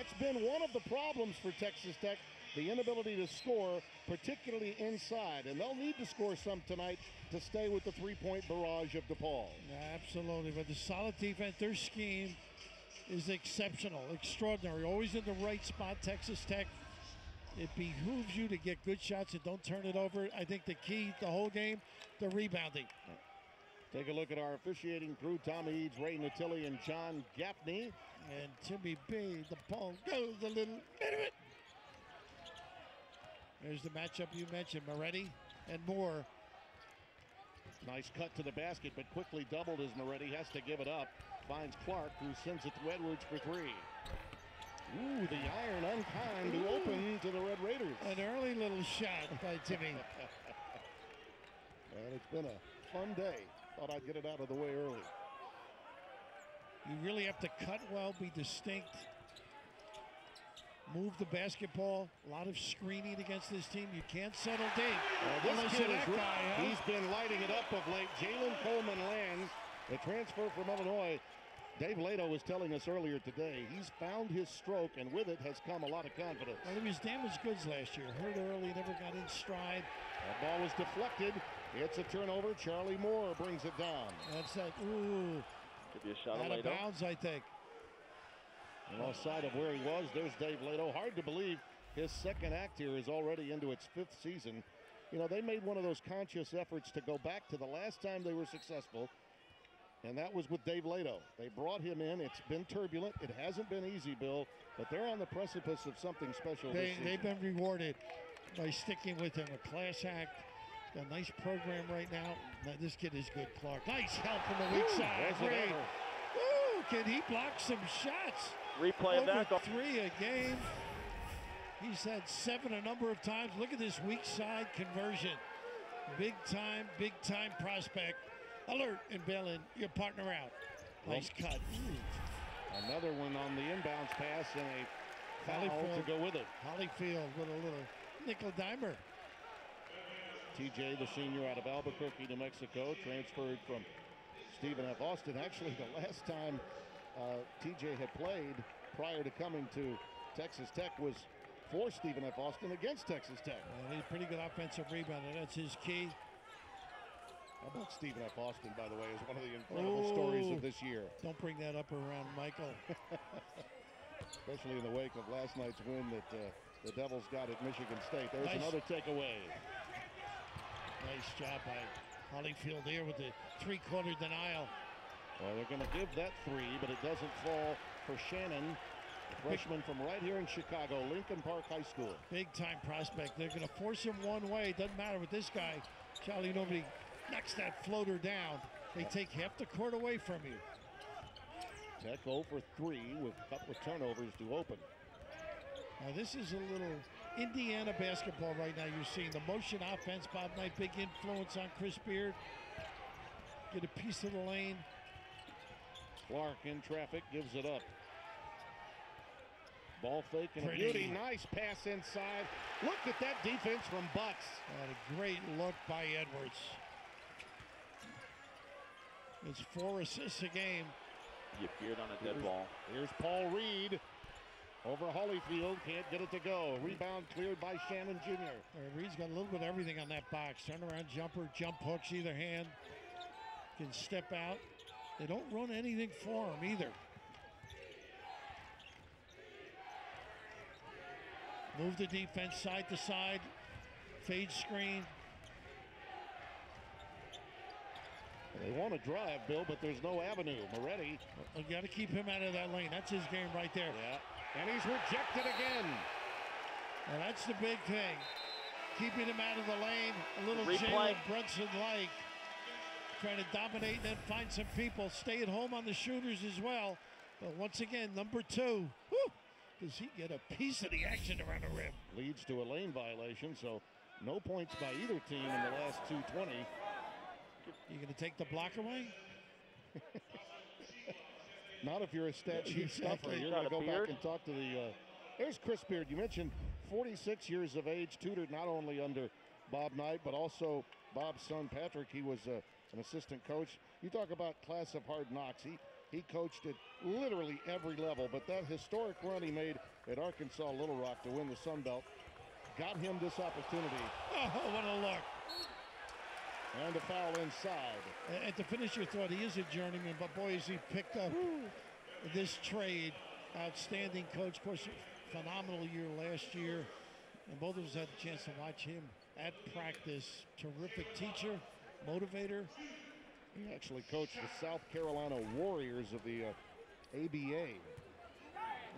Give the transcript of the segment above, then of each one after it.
That's been one of the problems for Texas Tech, the inability to score, particularly inside. And they'll need to score some tonight to stay with the three-point barrage of Depaul. Absolutely, but the solid defense, their scheme is exceptional, extraordinary. Always in the right spot, Texas Tech. It behooves you to get good shots and don't turn it over. I think the key the whole game, the rebounding. Take a look at our officiating crew. Tommy Eads, Ray Natilli, and John Gaffney. And Timmy B, the ball goes a little bit of it. There's the matchup you mentioned, Moretti and Moore. Nice cut to the basket, but quickly doubled as Moretti has to give it up. Finds Clark, who sends it to Edwards for three. Ooh, the iron unkind to open to the Red Raiders. An early little shot by Timmy. Well, it's been a fun day. Thought I'd get it out of the way early. You really have to cut well, be distinct, move the basketball. A lot of screening against this team. You can't settle deep. This kid is He's been lighting it up of late. Jalen Coleman lands the transfer from Illinois. Dave Lato was telling us earlier today he's found his stroke, and with it has come a lot of confidence. Well, he was damaged goods last year. Hurt early, never got in stride. That ball was deflected. It's a turnover. Charlie Moore brings it down. That's that. Ooh. Could be a shot out of bounds, I think. And offside of where he was, there's Dave Lato. Hard to believe his second act here is already into its fifth season. You know, they made one of those conscious efforts to go back to the last time they were successful, and that was with Dave Lato. They brought him in. It's been turbulent. It hasn't been easy, Bill, but they're on the precipice of something special this season. They've been rewarded by sticking with him. A class act. Got a nice program right now. This kid is good, Clark. Nice help from the weak side. Great. Ooh, can he block some shots? Replay of that. Over 3 a game. He's had 7 a number of times. Look at this weak side conversion. Big time prospect. Alert and bailing your partner out. Nice cut. Another one on the inbounds pass and a foul to go with it. Holyfield with a little nickel dimer. TJ, the senior out of Albuquerque, New Mexico, transferred from Stephen F. Austin. Actually, the last time TJ had played prior to coming to Texas Tech was for Stephen F. Austin against Texas Tech. He's pretty good offensive rebounder. That's his key. How about Stephen F. Austin, by the way, is one of the incredible stories of this year. Don't bring that up around Michael. Especially in the wake of last night's win that the Devils got at Michigan State. There's another takeaway. Nice job by Holyfield here with the three-quarter denial. Well, they're going to give that 3, but it doesn't fall for Shannon, a freshman from right here in Chicago, Lincoln Park High School. Big-time prospect. They're going to force him one way. Doesn't matter with this guy. Charlie, nobody knocks that floater down. They take half the court away from you. Tech 0 for 3 with a couple of turnovers to open. Now this is a little Indiana basketball right now. You're seeing the motion offense. Bob Knight, big influence on Chris Beard. Get a piece of the lane. Clark in traffic, gives it up. Ball fake and a beauty. Nice pass inside. Look at that defense from Bucks. And a great look by Edwards. It's 4 assists a game. He appeared on a dead ball. Here's Paul Reed over Holyfield. Can't get it to go. Rebound cleared by Shannon Jr. Reed's got a little bit of everything on that box. Turnaround jumper, jump hooks, either hand. Can step out. They don't run anything for him either. Move the defense side to side. Fade screen. They want to drive, Bill, but there's no avenue. Moretti. You got to keep him out of that lane. That's his game right there. Yeah. And he's rejected again. Well, that's the big thing. Keeping him out of the lane. A little Replay. Jalen Brunson-like. Trying to dominate and then find some people. Stay at home on the shooters as well. But once again, number 2. Whew, does he get a piece of the action around the rim? Leads to a lane violation, so no points by either team in the last 2:20. You going to take the block away? Not if you're a stat sheet stuffer. You're going to go back and talk to the... there's Chris Beard. You mentioned 46 years of age, tutored not only under Bob Knight, but also Bob's son, Patrick. He was an assistant coach. You talk about class of hard knocks. He coached at literally every level, but that historic run he made at Arkansas Little Rock to win the Sun Belt got him this opportunity. Oh, what a look. And a foul inside. And to finish your thought, he is a journeyman, but boy, has he picked up this trade. Outstanding coach. Of course, phenomenal year last year. And both of us had the chance to watch him at practice. Terrific teacher, motivator. He actually coached the South Carolina Warriors of the ABA.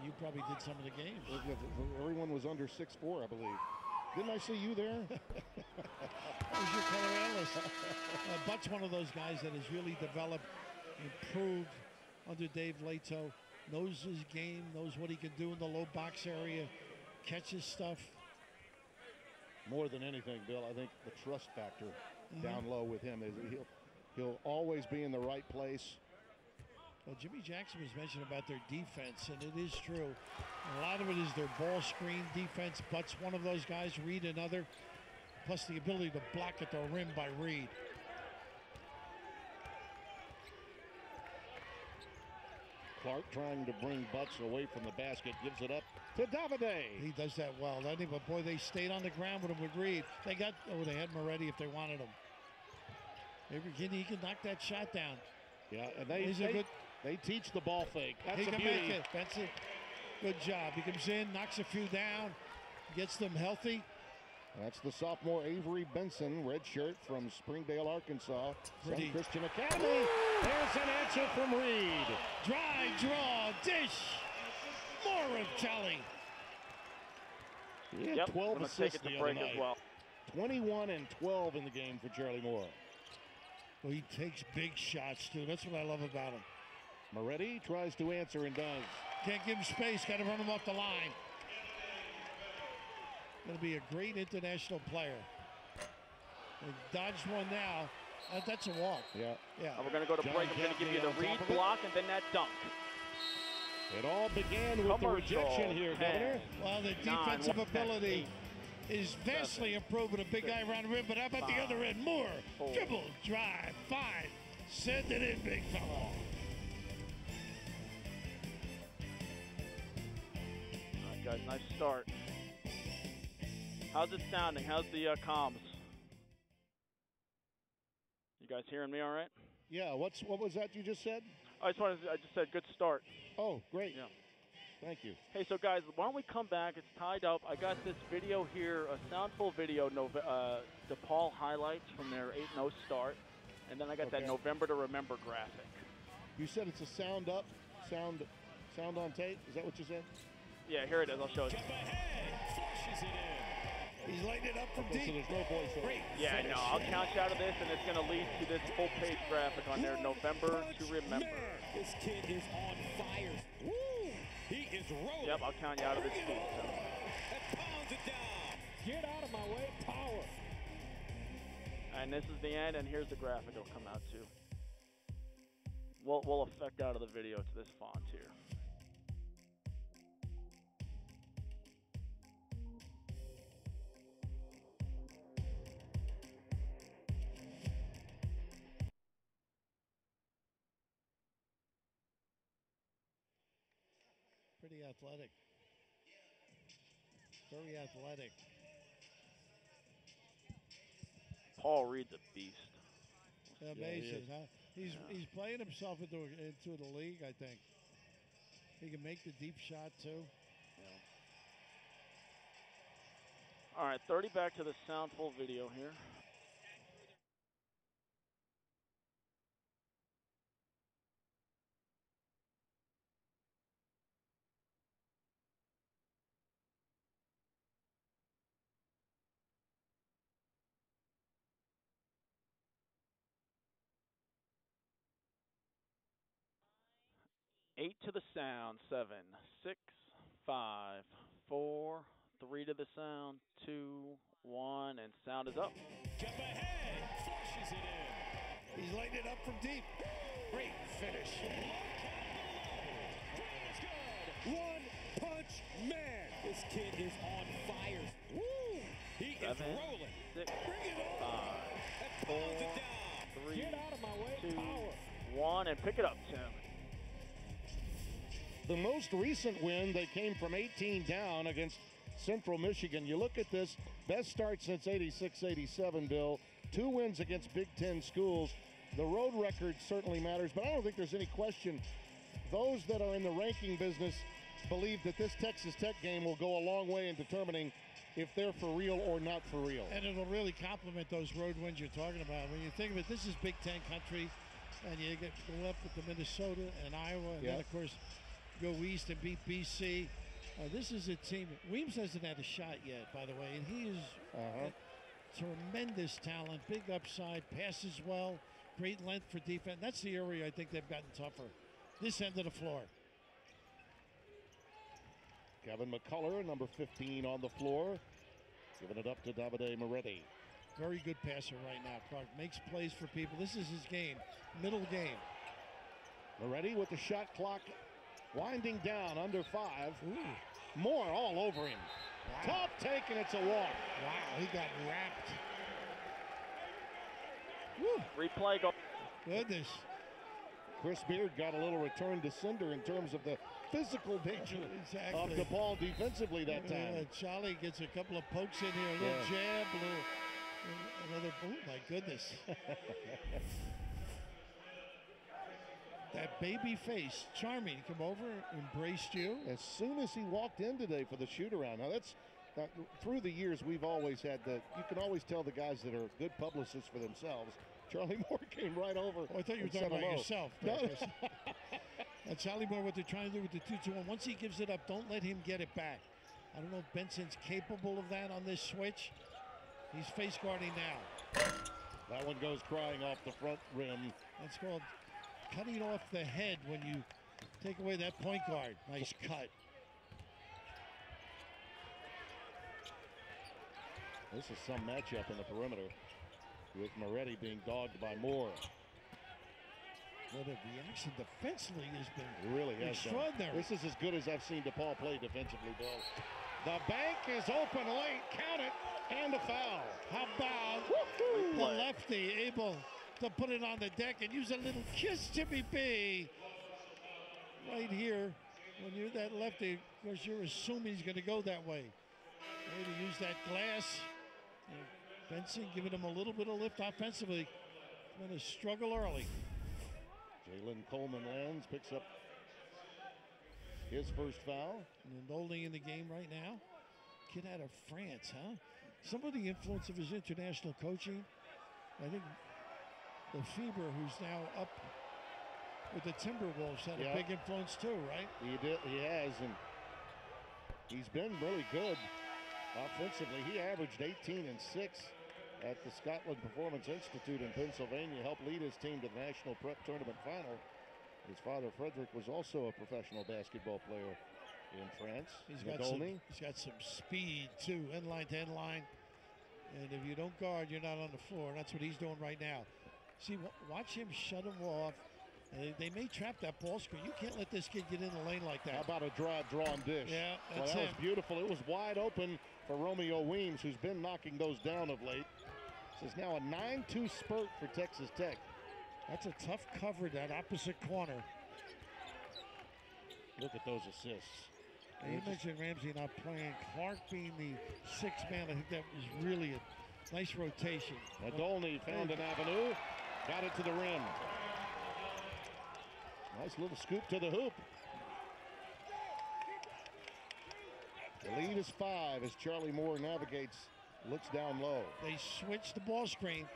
You probably did some of the games. Everyone was under 6'4", I believe. Didn't I see you there? Who's your color analyst? Butt's one of those guys that has really developed, improved under Dave Leto. Knows his game, knows what he can do in the low box area, catches stuff. More than anything, Bill, I think the trust factor down low with him is he'll always be in the right place. Well, Jimmy Jackson was mentioning about their defense, and it is true. A lot of it is their ball screen defense. Butt's one of those guys, Reed another, plus the ability to block at the rim by Reed. Clark trying to bring Butts away from the basket, gives it up to Davide. He does that well, doesn't he? But boy, they stayed on the ground with him with Reed. They had Moretti if they wanted him. Maybe he can knock that shot down. Yeah, and they teach the ball fake. That's he a can beauty. make it. That's a good job. He comes in, knocks a few down, gets them healthy. That's the sophomore Avery Benson, redshirt from Springdale, Arkansas. Sun Christian Academy. There's an answer from Reed. Dry draw, dish. More of Kelly. He had 12 assists the other night. 21 and 12 in the game for Charlie Moore. Well, he takes big shots, too. That's what I love about him. Moretti tries to answer and does. Can't give him space. Got to run him off the line. Going to be a great international player. They dodged one now. That's a walk. Yeah. And we're going to go to break. I'm going to give you the Reed block and then that dunk. It all began with the rejection here, Governor. Well, the defensive ability is vastly improved with a big guy around the rim, but how about the other end? Moore, dribble, drive, five, send it in, big fella. All right, guys, nice start. How's it sounding? How's the comms? You guys hearing me all right? Yeah, what was that you just said? I just said good start. Oh, great. Yeah. Thank you. Hey, so guys, why don't we come back? It's tied up. I got this video here, a soundful video, Depaul highlights from their 8-0 start. And then I got that November to Remember graphic. You said it's a sound up, sound on tape? Is that what you said? Yeah, here it is. I'll show it. Flushes it in. He's lighting it up from deep. So there's no voice over it. Yeah, I know. I'll count you out of this, and it's going to lead to this full-page graphic on there, November to Remember. Man, this kid is on fire. Woo! He is rolling. Yep, I'll count you out of this too. So. And pounds it down. Get out of my way, power. And this is the end, and here's the graphic it'll come out to. We'll effect out of the video to this font here. Pretty athletic. Very athletic. Paul Reed's a beast. Amazing, huh? He's playing himself into the league, I think. He can make the deep shot, too. Yeah. All right, 30 back to the soundful video here. Eight to the sound, 7, 6, 5, 4, 3 to the sound, 2, 1, and sound is up. Jump ahead, flushes it in. He's lighting it up from deep. Great finish. One punch man. This kid is on fire. Woo! He 7, is rolling. 6, Bring it on. 5, 4, 3, Get out of my way, 2, power. 1, and pick it up, Tim. The most recent win, they came from 18 down against Central Michigan. You look at this, best start since 86-87, Bill. 2 wins against Big Ten schools. The road record certainly matters, but I don't think there's any question. Those that are in the ranking business believe that this Texas Tech game will go a long way in determining if they're for real or not for real. And it'll really complement those road wins you're talking about. When you think of it, this is Big Ten country, and you go up with the Minnesota and Iowa, and then, of course, go east and beat BC. This is a team. Weems hasn't had a shot yet, by the way, and he is tremendous talent, big upside, passes well, great length for defense. That's the area I think they've gotten tougher. This end of the floor. Kevin McCullough, number 15 on the floor, giving it up to Davide Moretti. Very good passer right now. Clark makes plays for people. This is his game, middle game. Moretti with the shot clock winding down, under 5. Ooh. Moore all over him. Wow. Top take, and it's a walk. Wow, he got wrapped. Woo. Replay go. Goodness. Chris Beard got a little return to sender in terms of the physical nature of Depaul defensively that time. Charlie gets a couple of pokes in here, a little jab, another boom. My goodness. That baby face, charming, come over, embraced you. As soon as he walked in today for the shoot-around. Now that's, through the years, we've always had you can always tell the guys that are good publicists for themselves. Charlie Moore came right over. Oh, I thought you were talking about yourself. No. Charlie Moore, what they're trying to do with the 2-2-1, once he gives it up, don't let him get it back. I don't know if Benson's capable of that on this switch. He's face guarding now. That one goes crying off the front rim. That's called cutting off the head when you take away that point guard. Nice cut. This is some matchup in the perimeter, with Moretti being dogged by Moore. Well, the reaction defensively has been really extraordinary. This is as good as I've seen Depaul play defensively, Bill. The bank is open late, count it, and a foul. How about the lefty able to put it on the deck and use a little kiss, Jimmy B. Right here, when you're that lefty, of course, you're assuming he's going to go that way. Way to use that glass. Benson giving him a little bit of lift offensively. Going to struggle early. Jalen Coleman lands, picks up his first foul. And Nolde in the game right now. Kid out of France, huh? Some of the influence of his international coaching. I think Lefebvre, who's now up with the Timberwolves, had a big influence too, right? He has, and he's been really good offensively. He averaged 18 and 6 at the Scotland Performance Institute in Pennsylvania, helped lead his team to the National Prep Tournament final. His father, Frederick, was also a professional basketball player in France. He's got some speed, too, end line to end line. And if you don't guard, you're not on the floor. And that's what he's doing right now. See, watch him shut him off. They may trap that ball screen. You can't let this kid get in the lane like that. How about a drawn dish? Yeah, that's that was beautiful. It was wide open for Romeo Weems, who's been knocking those down of late. This is now a 9-2 spurt for Texas Tech. That's a tough cover, that opposite corner. Look at those assists. You mentioned Ramsey not playing. Clark being the sixth man, I think that was really a nice rotation. Nadolny found an avenue, got it to the rim. Nice little scoop to the hoop. The lead is 5 as Charlie Moore navigates, looks down low. They switch the ball screen.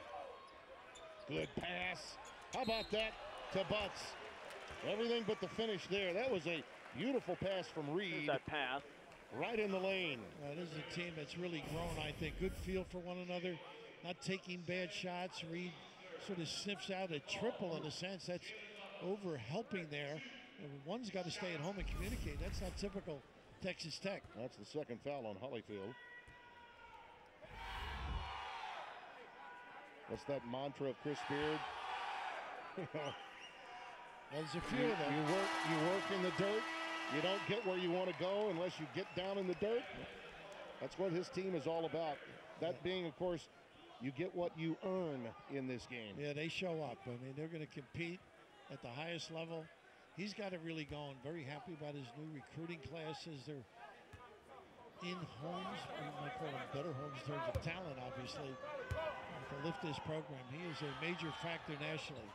Good pass. How about that to Butts? Everything but the finish there. That was a beautiful pass from Reed. That pass. Right in the lane. This is a team that's really grown, I think. Good feel for one another. Not taking bad shots. Reed sort of sniffs out a triple in a sense. That's over helping there. And one's got to stay at home and communicate. That's not typical Texas Tech. That's the second foul on Holyfield. What's that mantra of Chris Beard? There's a few of them. You work in the dirt. You don't get where you want to go unless you get down in the dirt. That's what his team is all about. That being, of course, you get what you earn in this game. Yeah, they show up. I mean, they're going to compete at the highest level. He's got it really going. Very happy about his new recruiting classes. They're in homes. We might call them better homes in terms of talent, obviously. To lift this program, he is a major factor nationally.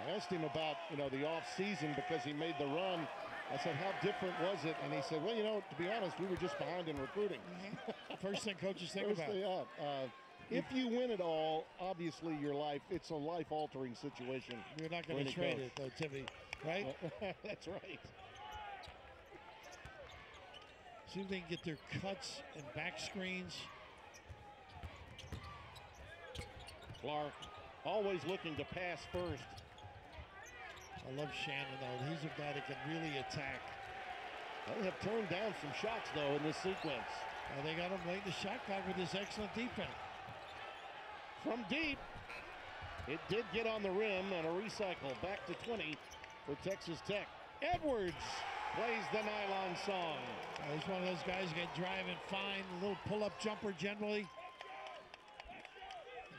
I asked him about, the off season because he made the run. I said, how different was it? And he said, well, to be honest, we were just behind in recruiting. First thing coaches think about. If you win it all, obviously it's a life-altering situation. You're not going to trade it, though, Timmy, right? That's right. See if they can get their cuts and back screens. Clark always looking to pass first. I love Shannon, though. He's a guy that can really attack. They have turned down some shots, though, in this sequence. They got him late in the shot clock with this excellent defense. From deep, it did get on the rim and a recycle. Back to 20 for Texas Tech. Edwards plays the nylon song. He's one of those guys who can drive and find a little pull-up jumper generally.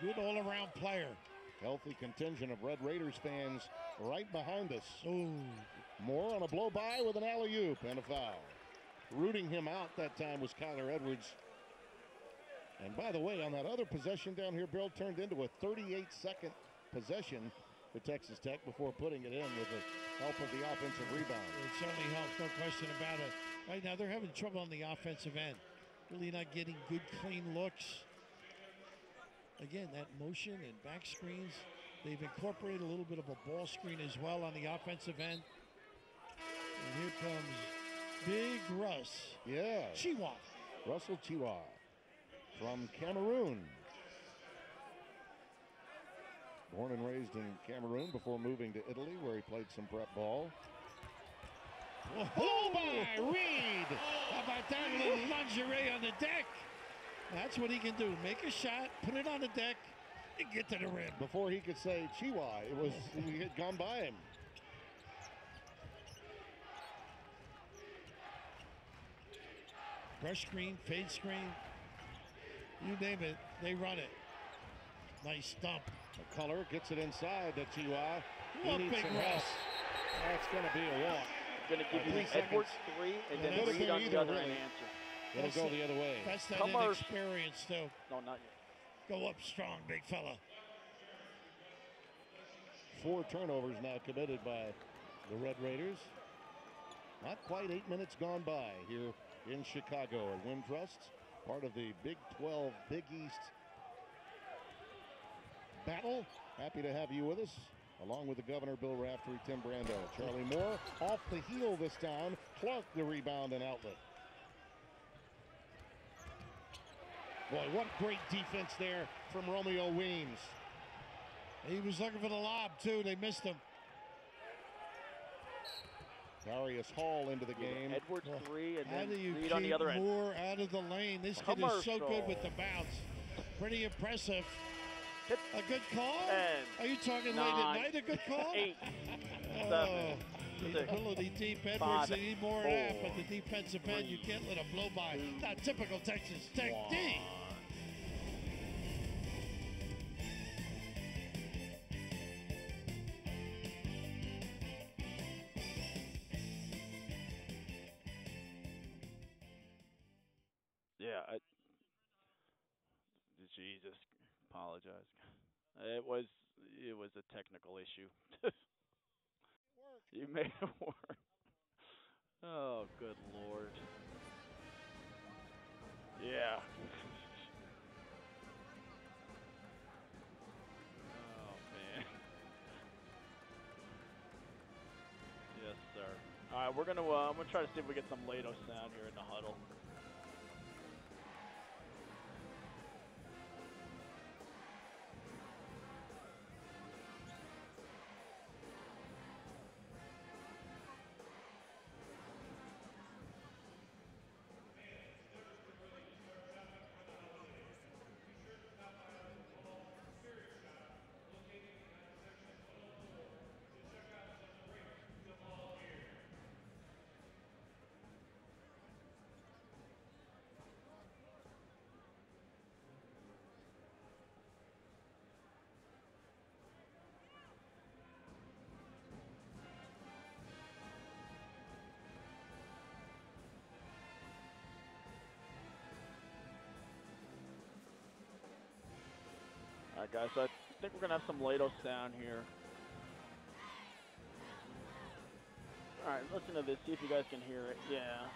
Good all-around player. Healthy contingent of Red Raiders fans right behind us. Ooh. Moore on a blow-by with an alley-oop and a foul. Rooting him out that time was Kyler Edwards. And by the way, on that other possession down here, Bill, turned into a 38-second possession for Texas Tech before putting it in with the help of the offensive rebound. It certainly helps, no question about it. Right now, they're having trouble on the offensive end. Really not getting good, clean looks. Again, that motion and back screens. They've incorporated a little bit of a ball screen as well on the offensive end. And here comes Big Russ. Yeah. Chiwa. Russell Chiwa from Cameroon. Born and raised in Cameroon before moving to Italy, where he played some prep ball. Oh, by Reed! How about that little lingerie on the deck? That's what he can do. Make a shot, put it on the deck, and get to the rim. Before he could say Chiwa, he had gone by him. Brush screen, fade screen, you name it, they run it. Nice stump. Color gets it inside to Chiwa. What big Russ. That's going to be a walk. Going to give you Edwards 3 and then Reed on the other end answer. It'll go the other way. That's that inexperience, though. No, not yet. Go up strong, big fella. 4 turnovers now committed by the Red Raiders. Not quite 8 minutes gone by here in Chicago at Wintrust, part of the Big 12 Big East battle. Happy to have you with us, along with the governor, Bill Raftery, Tim Brando. Charlie Moore off the heel this time. Clark the rebound and outlet. Boy, what great defense there from Romeo Weems. He was looking for the lob, too. They missed him. Darius Hall into the game. Edwards 3 and then Reed on the other end. Moore out of the lane. This kid is so good with the bounce. Pretty impressive. A good call? Are you talking 9, late at night? A good call? 8, 7, the 6, ability deep Edwards. 5, They need more of that, but the defensive end, you can't let a blow by. Not typical Texas Tech D. Yeah, Jesus, apologize. It was a technical issue. You made it work. Oh, good Lord. Yeah. Oh man. Yes, sir. All right, we're gonna. I'm gonna try to see if we get some Lato sound here in the huddle. right, guys, so I think we're going to have some Lato sound here. All right, listen to this, see if you guys can hear it. Yeah.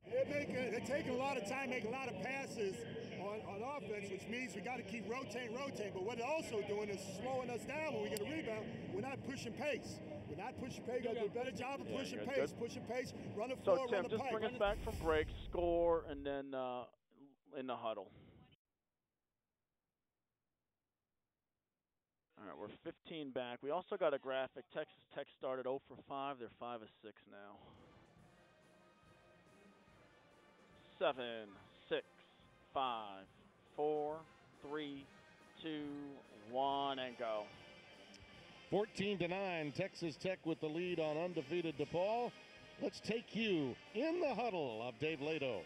They're taking a lot of time, making a lot of passes on offense, which means we got to keep rotating. But what they're also doing is slowing us down when we get a rebound. We're not pushing pace. We're not pushing pace. Got to do a better job of pushing pace. Pushing pace. Run the floor. So Tim, run the just pipe. bring us back from break, score, and then in the huddle. All right, we're 15 back. We also got a graphic. Texas Tech started 0 for 5. They're 5 of 6 now. 7, 6, 5, 4, 3, 2, 1, and go. 14-9, Texas Tech with the lead on undefeated Depaul. Let's take you in the huddle of Dave Lato.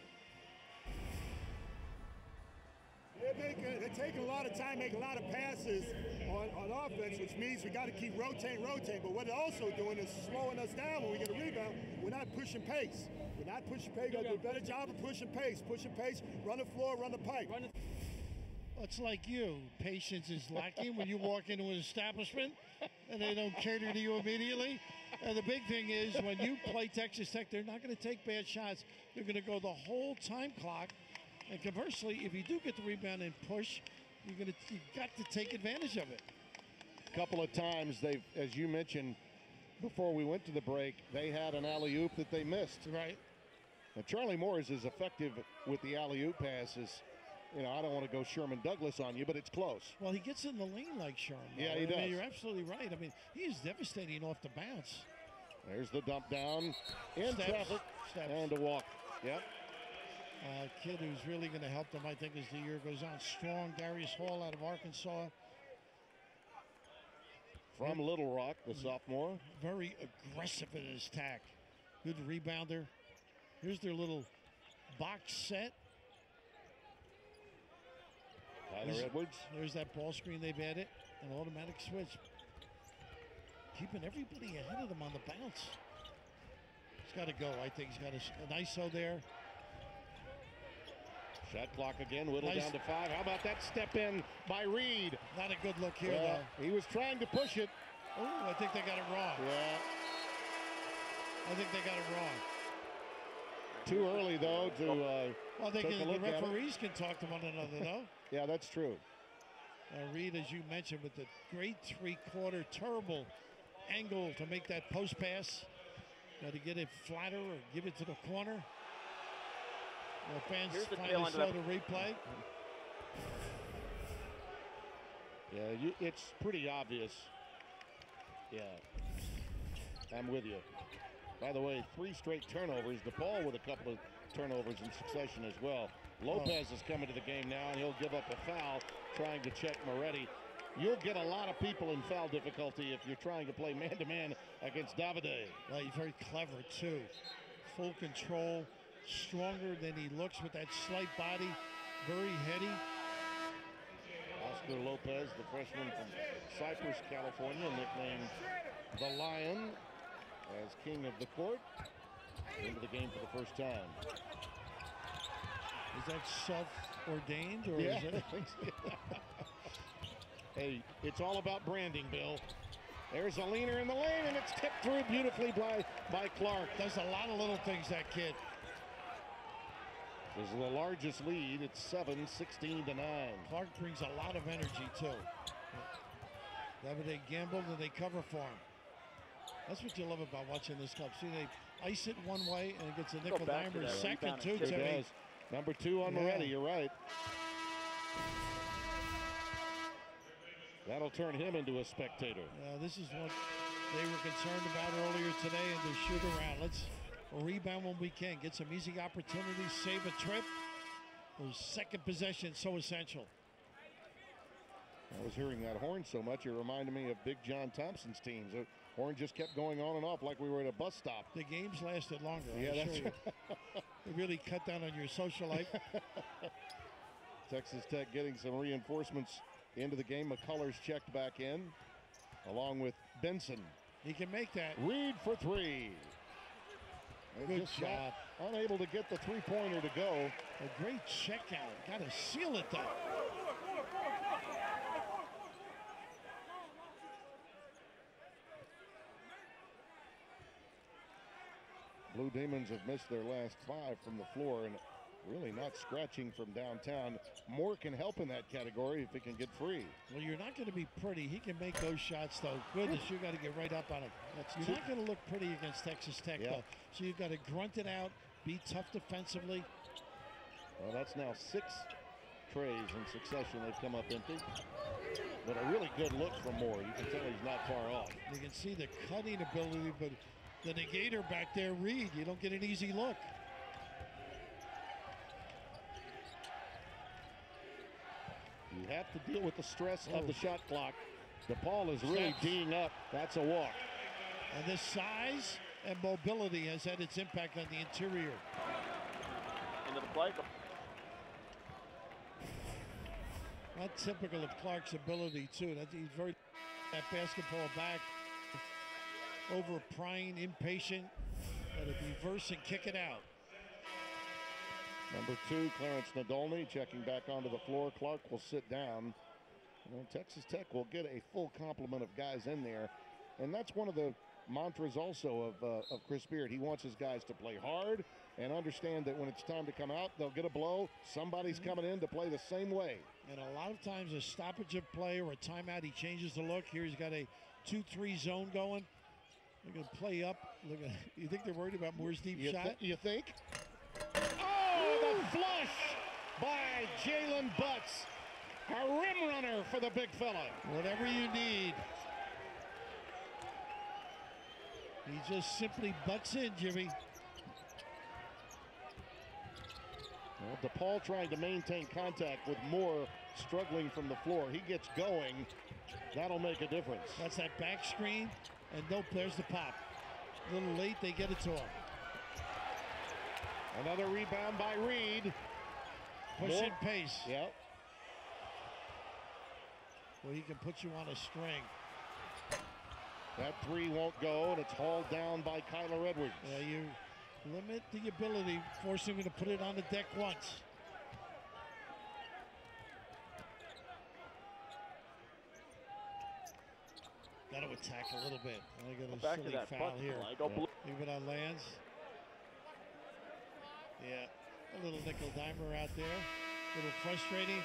They're taking a lot of time, making a lot of passes on offense, which means we got to keep rotating. But what they're also doing is slowing us down when we get a rebound. We're not pushing pace. We're not pushing pace. Got to do a better job of pushing pace. Run the floor, run the pipe. It's like you. Patience is lacking when you walk into an establishment and they don't cater to you immediately. And the big thing is when you play Texas Tech, they're not going to take bad shots. They're going to go the whole time clock. And conversely, if you do get the rebound and push, you've got to take advantage of it. A couple of times they've, as you mentioned before we went to the break, they had an alley-oop that they missed. Right. Now, Charlie Moores is effective with the alley-oop passes. You know, I don't want to go Sherman Douglas on you, but it's close. Well, he gets in the lane like Sherman. Yeah, he does. I mean, you're absolutely right. I mean, he is devastating off the bounce. There's the dump down in traffic and a walk. Yep. Kid who's really going to help them, I think, as the year goes on. Strong Darius Hall out of Arkansas. From Little Rock, the sophomore. Very aggressive in his tack. Good rebounder. Here's their little box set. Tyler Edwards. There's that ball screen they've added. An automatic switch. Keeping everybody ahead of them on the bounce. He's got to go. I think he's got an ISO there. Shot clock again, whittled down to 5. How about that step in by Reed? Not a good look here, though. He was trying to push it. Oh, I think they got it wrong. Yeah. I think they got it wrong. Too early, though, to well, take a look the at referees can talk to one another, though. Yeah, that's true. Reed, as you mentioned, with the great three-quarter terrible angle to make that post pass. Got to get it flatter or give it to the corner. Well, fans finally saw the replay. Yeah, it's pretty obvious. Yeah, I'm with you. By the way, 3 straight turnovers. Depaul with a couple of turnovers in succession as well. Lopez is coming to the game now, and he'll give up a foul trying to check Moretti. You'll get a lot of people in foul difficulty if you're trying to play man-to-man against Davide. Well, he's very clever, too. Full control, stronger than he looks with that slight body, very heady. Oscar Lopez, the freshman from Cypress, California, nicknamed the Lion, as king of the court, into the game for the first time. Is that self-ordained, or yeah, is it? Hey, it's all about branding, Bill. There's a leaner in the lane, and it's tipped through beautifully by Clark. Does a lot of little things, that kid. This is the largest lead. It's 16-9. Clark brings a lot of energy, too. They gambled and they cover for him. That's what you love about watching this club. See, they ice it one way and it gets a nickel dimer second, too, Timmy. It does. Number 2 on Moretti, you're right. That'll turn him into a spectator. This is what they were concerned about earlier today in the shoot around. Let's rebound when we can. Get some easy opportunities, save a trip. Those second possession so essential. I was hearing that horn so much, it reminded me of Big John Thompson's teams. The horn just kept going on and off like we were at a bus stop. The games lasted longer. Yeah, that's right. They really cut down on your social life. Texas Tech getting some reinforcements into the game. McCullers checked back in, along with Benson. He can make that. Reed for 3. They're Good just job. unable to get the three-pointer to go. A great check out. Got to seal it, though. Blue Demons have missed their last 5 from the floor and really not scratching from downtown. Moore can help in that category if he can get free. Well, you're not going to be pretty. He can make those shots, though. Goodness, you got to get right up on him. You're not going to look pretty against Texas Tech, though. So you've got to grunt it out, be tough defensively. Well, that's now 6 trays in succession. They've come up empty. But a really good look from Moore. You can tell he's not far off. You can see the cutting ability, but the negator back there, Reed, you don't get an easy look. You have to deal with the stress of the shot clock. Depaul is really D'ing up. That's a walk. And this size and mobility has had its impact on the interior. Into the play. Not typical of Clark's ability, too. He's very that basketball back, over prying, impatient. Got to reverse and kick it out. Number 2, Clarence Nadolny checking back onto the floor. Clark will sit down. Texas Tech will get a full complement of guys in there. And that's one of the mantras also of Chris Beard. He wants his guys to play hard and understand that when it's time to come out, they'll get a blow. Somebody's coming in to play the same way. And a lot of times a stoppage of play or a timeout, he changes the look. Here he's got a 2-3 zone going. They're going to play up. You think they're worried about Moore's deep shot? You think? Oh, the flush by Jalen Butts. A rim runner for the big fella. Whatever you need. He just simply butts in, Jimmy. Well, Depaul trying to maintain contact with Moore struggling from the floor. He gets going. That'll make a difference. That's that back screen, and nope, there's the pop. A little late, they get it to him. Another rebound by Reed. Pushing pace. Yep. Well, he can put you on a string. That 3 won't go, and it's hauled down by Kyler Edwards. Yeah, you limit the ability, forcing him to put it on the deck once. Got to attack a little bit. I got a Back to silly that foul button. here. I go blue. Leave it on lands. Yeah, a little nickel dimer out there. A little frustrating.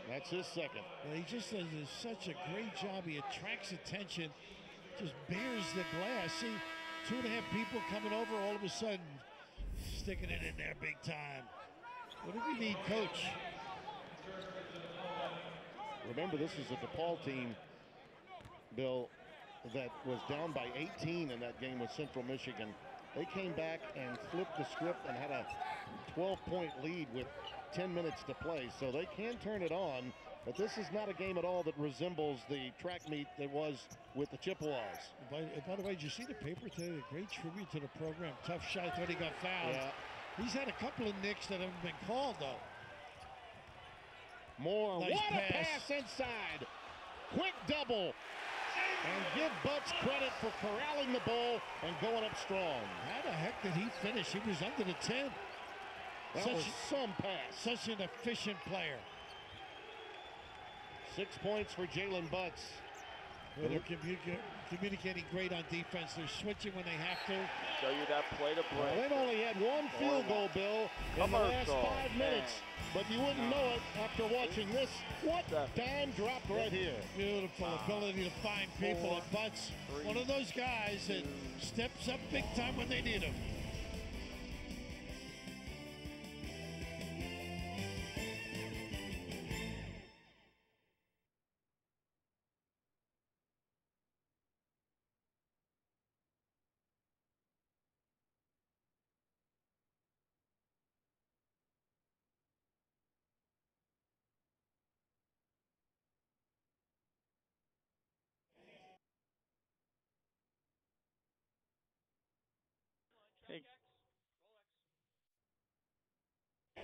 That's his second. But he just does such a great job. He attracts attention, just bears the glass. See, 2.5 people coming over, all of a sudden sticking it in there big time. What do we need, coach? Remember, this is a Depaul team, Bill, that was down by 18 in that game with Central Michigan. They came back and flipped the script and had a 12-point lead with 10 minutes to play, so they can turn it on, but this is not a game at all that resembles the track meet that was with the Chippewas. By the way, did you see the paper today? A great tribute to the program. Tough shot, I thought he got fouled. Yeah. He's had a couple of nicks that haven't been called, though. Moore, Nice what pass. a pass inside. Quick double. And give Butts credit for corralling the ball and going up strong. How the heck did he finish? He was under the 10. That was some pass. Such an efficient player. 6 points for Jalen Butts. Well, they're communicating great on defense. They're switching when they have to. Show you that play to break. Well, they've only had 1 field goal, Bill, in the last 5 minutes. But you wouldn't know it after watching this. What dime dropped right here. Beautiful ability to find people at Butts. One of those guys that steps up big time when they need him.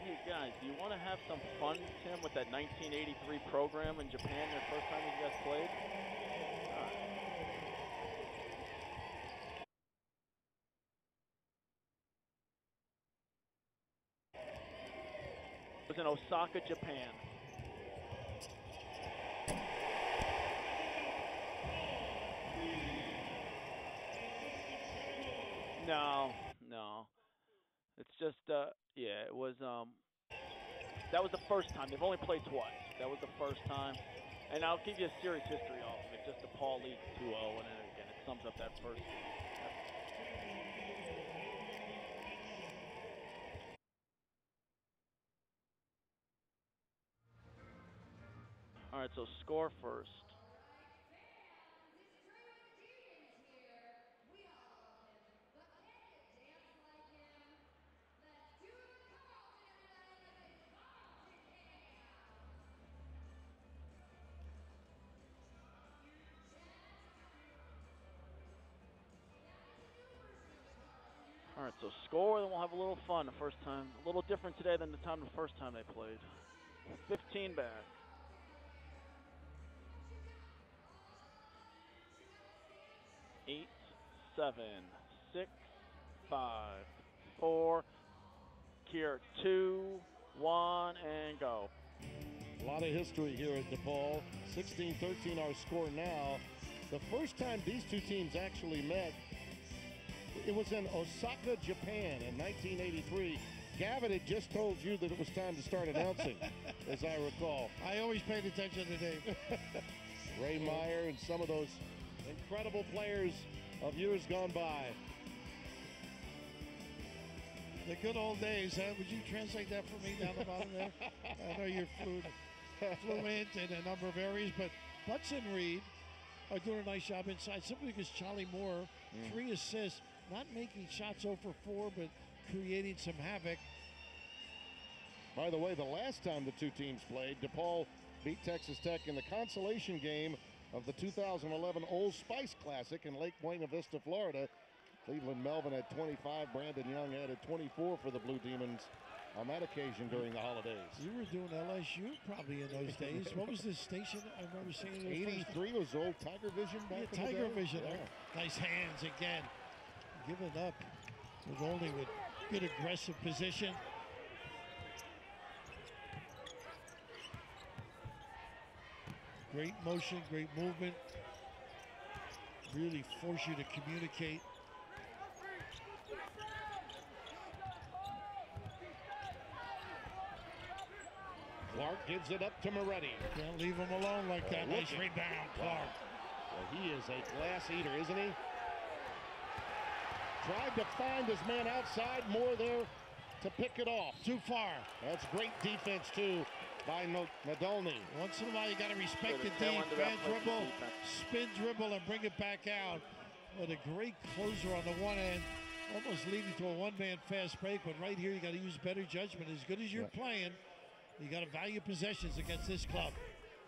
Hey guys, do you want to have some fun, Tim, with that 1983 program in Japan, the first time you guys played? in Osaka, Japan. No. It's just, yeah, it was, that was the first time. They've only played twice. That was the first time. And I'll give you a series history off of it. Just Depaul leads 2-0, and then again, it sums up that first game. All right, so score first. All right, so score, then we'll have a little fun the first time. A little different today than the first time they played. 15 back. Eight, 7, 6, 5, 4. Here, 2, 1, and go. A lot of history here at Depaul. 16-13 our score now. The first time these two teams actually met, it was in Osaka, Japan in 1983. Gavin had just told you that it was time to start announcing, as I recall. I always paid attention to Dave. Ray Meyer and some of those incredible players of years gone by. The good old days, huh? Would you translate that for me down the bottom there? I know you're fluent in a number of areas, but Butts and Reed are doing a nice job inside simply because Charlie Moore, 3 assists, not making shots 0 for 4, but creating some havoc. By the way, the last time the two teams played, Depaul beat Texas Tech in the consolation game of the 2011 Old Spice Classic in Lake Buena Vista, Florida. Cleveland Melvin had 25. Brandon Young added 24 for the Blue Demons on that occasion during the holidays. You were doing LSU probably in those days. What was this station I remember seeing? 83 was old Tiger Vision back in the Tiger day. Vision. Yeah. Nice hands again. Giving up with only with good aggressive position. Great motion, great movement. Really force you to communicate. Clark gives it up to Moretti. Can't leave him alone like that. Nice rebound, Clark. Well, he is a glass eater, isn't he? Tried to find his man outside. Moore there to pick it off. Too far. That's great defense, too, by Nadolny. Once in a while, you got to respect the D. Fan dribble, spin dribble, and bring it back out. What a great closer on the one end. Almost leading to a one-man fast break, but right here, you got to use better judgment. As good as you're playing, you got to value possessions against this club.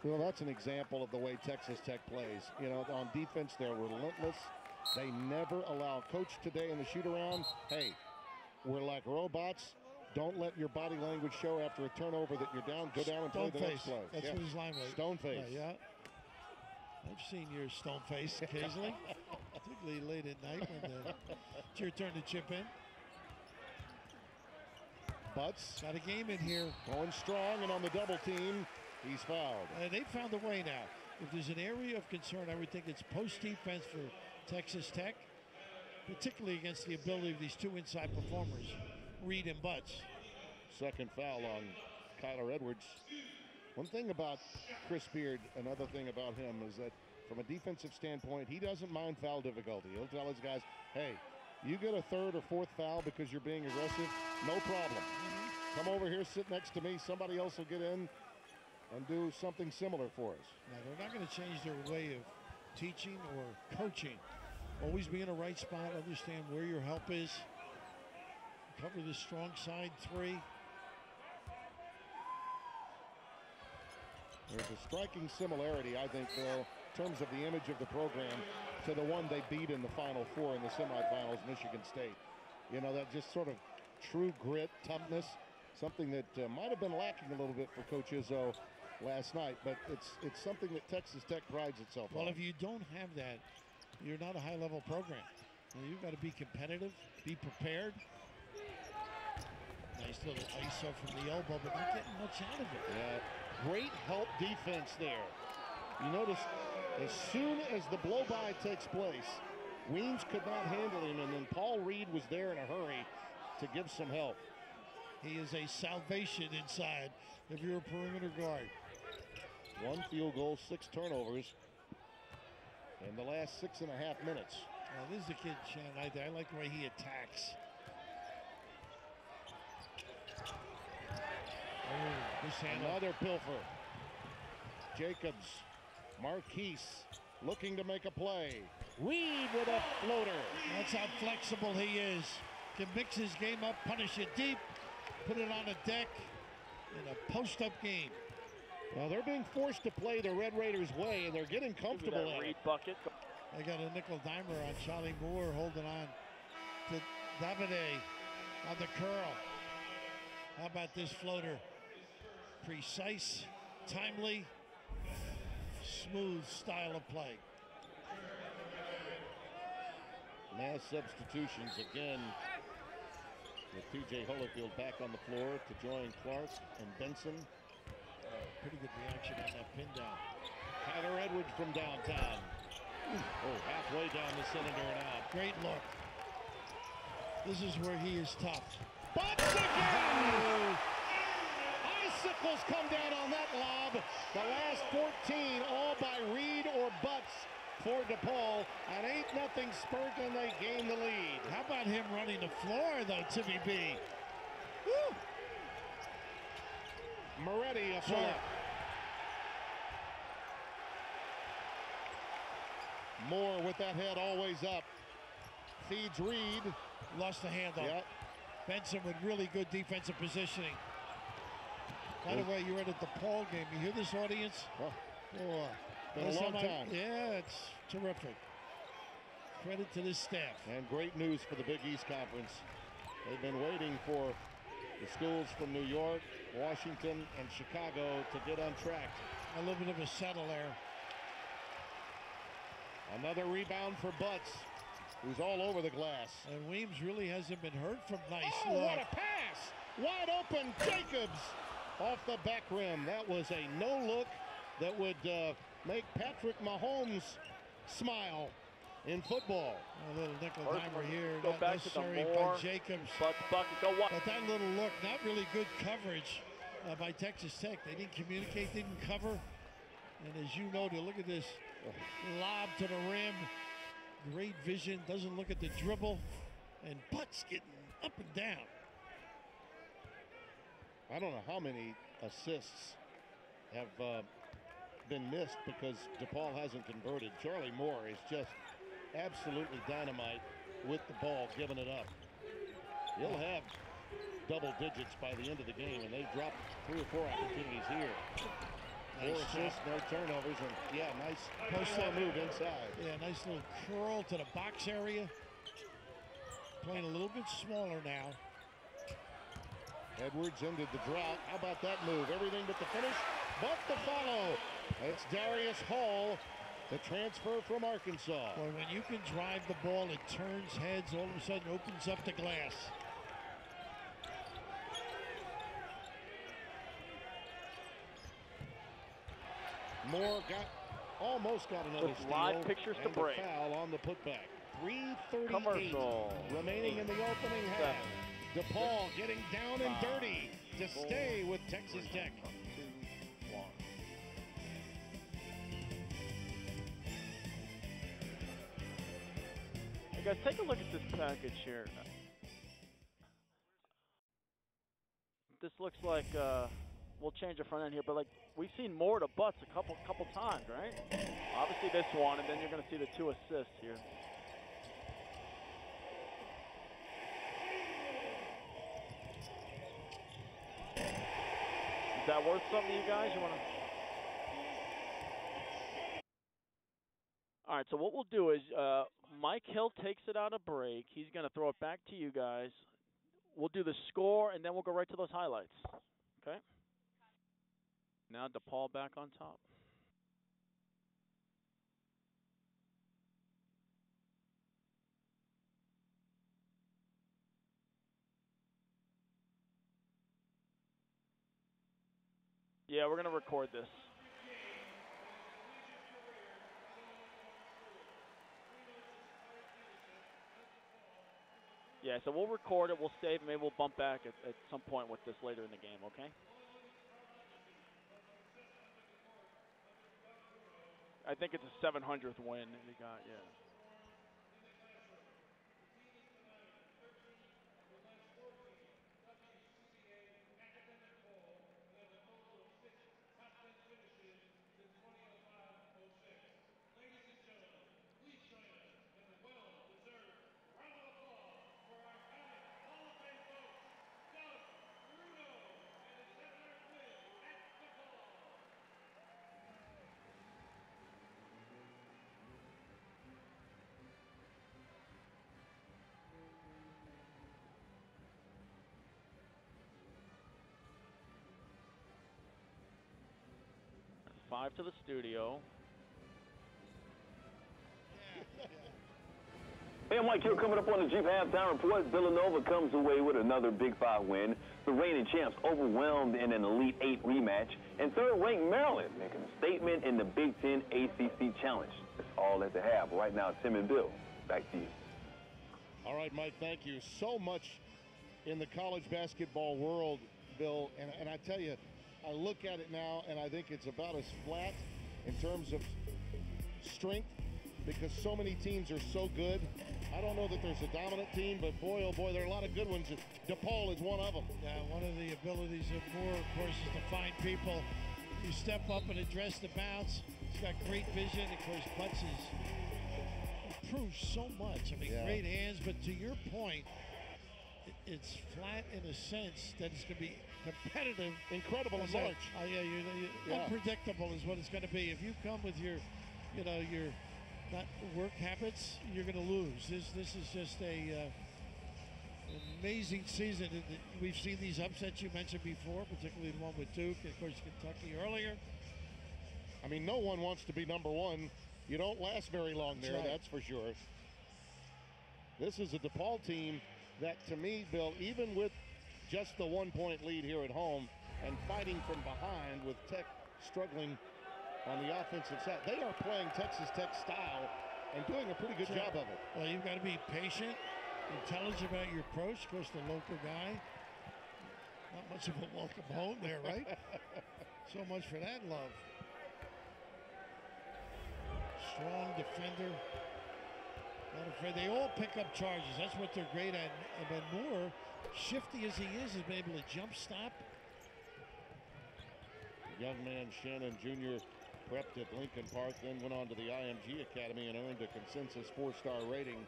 Well, that's an example of the way Texas Tech plays. You know, on defense, they're relentless. They never allow. Coach today in the shoot-around, hey, we're like robots. Don't let your body language show after a turnover that you're down. Go down and play the next play. That's what his line was. Stone face. Yeah. I've seen your stone face occasionally, particularly late at night when it's your turn to chip in. Butts got a game in here. Going strong, and on the double team, he's fouled. They found a way now. If there's an area of concern, I would think it's post defense for Texas Tech, particularly against the ability of these two inside performers, Reed and Butts. Second foul on Kyler Edwards. One thing about Chris Beard, another thing about him is that from a defensive standpoint, he doesn't mind foul difficulty. He'll tell his guys, hey, you get a third or fourth foul because you're being aggressive, no problem. Come over here, sit next to me. Somebody else will get in and do something similar for us. Now, they're not going to change their way of teaching or coaching. Always be in the right spot, understand where your help is. Cover the strong side 3. There's a striking similarity, I think, Bill, in terms of the image of the program to the one they beat in the Final Four in the semifinals, Michigan State. You know, that just sort of true grit, toughness, something that might have been lacking a little bit for Coach Izzo last night, but it's something that Texas Tech prides itself on. Well, if you don't have that, you're not a high-level program. You've got to be competitive, be prepared. Nice little ISO from the elbow, but not getting much out of it. Yeah, great help defense there. You notice as soon as the blow-by takes place, Weems could not handle him, and then Paul Reed was there in a hurry to give some help. He is a salvation inside if you're a perimeter guard. 1 field goal, 6 turnovers in the last 6.5 minutes. Well, this is the kid, Shannon. I like the way he attacks. Oh, another pilfer. Jacobs, Marquise looking to make a play. Reed with a floater. That's how flexible he is. Can mix his game up, punish it deep, put it on a deck in a post-up game. Well, they're being forced to play the Red Raiders' way, and they're getting comfortable at Reed it. bucket. They got a nickel dimer on Charlie Moore, holding on to Davide on the curl. How about this floater? Precise, timely, smooth style of play. Mass substitutions again, with P.J. Holyfield back on the floor to join Clark and Benson. Pretty good reaction on that pin down. Tyler Edwards from downtown. Oh, halfway down the cylinder and out. Great look. This is where he is tough. Butts again! Icicles come down on that lob. The last 14 all by Reed or Butts for Depaul. An 8-0 spurt, and they gain the lead. How about him running the floor, though, Timmy B? Woo! Moretti a pull-up. Moore with that head always up. Feeds Reed. Lost the handle. Yep. Benson with really good defensive positioning. By the way, you were at the Depaul game. You hear this audience? Oh, been a long time. Yeah, it's terrific. Credit to this staff. And great news for the Big East Conference. They've been waiting for the schools from New York, Washington, and Chicago to get untracked. A little bit of a settle there. Another rebound for Butts, who's all over the glass. And Weems really hasn't been hurt from nice Oh, look. what a pass! Wide open, Jacobs off the back rim. That was a no-look that would make Patrick Mahomes smile in football. A little nickel dimer here, go not back necessary to the Moore, by Jacobs. But bucket, go what? But that little look, not really good coverage by Texas Tech. They didn't communicate, didn't cover. And as you know, to look at this lob to the rim, great vision, doesn't look at the dribble, and Butts getting up and down. I don't know how many assists have been missed because Depaul hasn't converted. Charlie Moore is just absolutely dynamite with the ball, giving it up. He'll have double digits by the end of the game, and they've dropped 3 or 4 opportunities here. Nice 4 assists, no turnovers, and yeah, nice post-up move inside. Yeah, nice little curl to the box area. Playing a little bit smaller now. Edwards ended the drought. How about that move? Everything but the finish, but the follow. It's Darius Hall, the transfer from Arkansas. Boy, when you can drive the ball, it turns heads, all of a sudden opens up the glass. Moore almost got another steal. Live pictures to and break. A foul on the putback. 3:38 Commercial. remaining in the opening half. Depaul getting down and dirty to stay with Texas Tech. 2, 1. Hey guys, take a look at this package here. This looks like we'll change the front end here, but like we've seen more to Butts a couple times, right? Obviously this one, and then you're going to see the 2 assists here. Is that worth something to you guys? You want to? All right, so what we'll do is Mike Hill takes it out of break. He's going to throw it back to you guys. We'll do the score, and then we'll go right to those highlights. Okay? Now Depaul back on top. Yeah, we're going to record this. Yeah, so we'll record it, we'll save it, maybe we'll bump back at some point with this later in the game, okay? I think it's a 700th win they got, yeah. Five to the studio. Hey, I'm Mike here, coming up on the Jeep Halftime Report. Villanova comes away with another Big Five win. The reigning champs overwhelmed in an Elite Eight rematch. And third-ranked Maryland making a statement in the Big Ten ACC Challenge. That's all at the half. Right now, Tim and Bill, back to you. All right, Mike, thank you. So much in the college basketball world, Bill, and I tell you, I look at it now, and I think it's about as flat in terms of strength because so many teams are so good. I don't know that there's a dominant team, but boy, oh boy, there are a lot of good ones. Depaul is one of them. Yeah, one of the abilities of Moore, of course, is to find people who step up and address the bounce. He's got great vision. Of course, Butts has improved so much. I mean, Yeah. Great hands, but to your point, it's flat in a sense that it's going to be competitive. Incredible in So, March. Yeah. Unpredictable is what it's going to be. If you come with your not work habits, you're going to lose. This is just a amazing season. We've seen these upsets you mentioned before, particularly the one with Duke and of course Kentucky earlier. I mean, no one wants to be number one. You don't last very long there, That's right. that's for sure. This is a Depaul team that, to me, Bill, even with just the 1-point lead here at home and fighting from behind with Tech struggling on the offensive side, they are playing Texas Tech style and doing a pretty good job of it. Well, you've got to be patient, intelligent about your approach. Of course, the local guy, not much of a welcome home there, right? So much for that love. Strong defender. Not afraid. They all pick up charges. That's what they're great at. But Moore, shifty as he is, has been able to jump stop. Young man Shannon Jr. prepped at Lincoln Park, then went on to the IMG Academy and earned a consensus 4-star rating.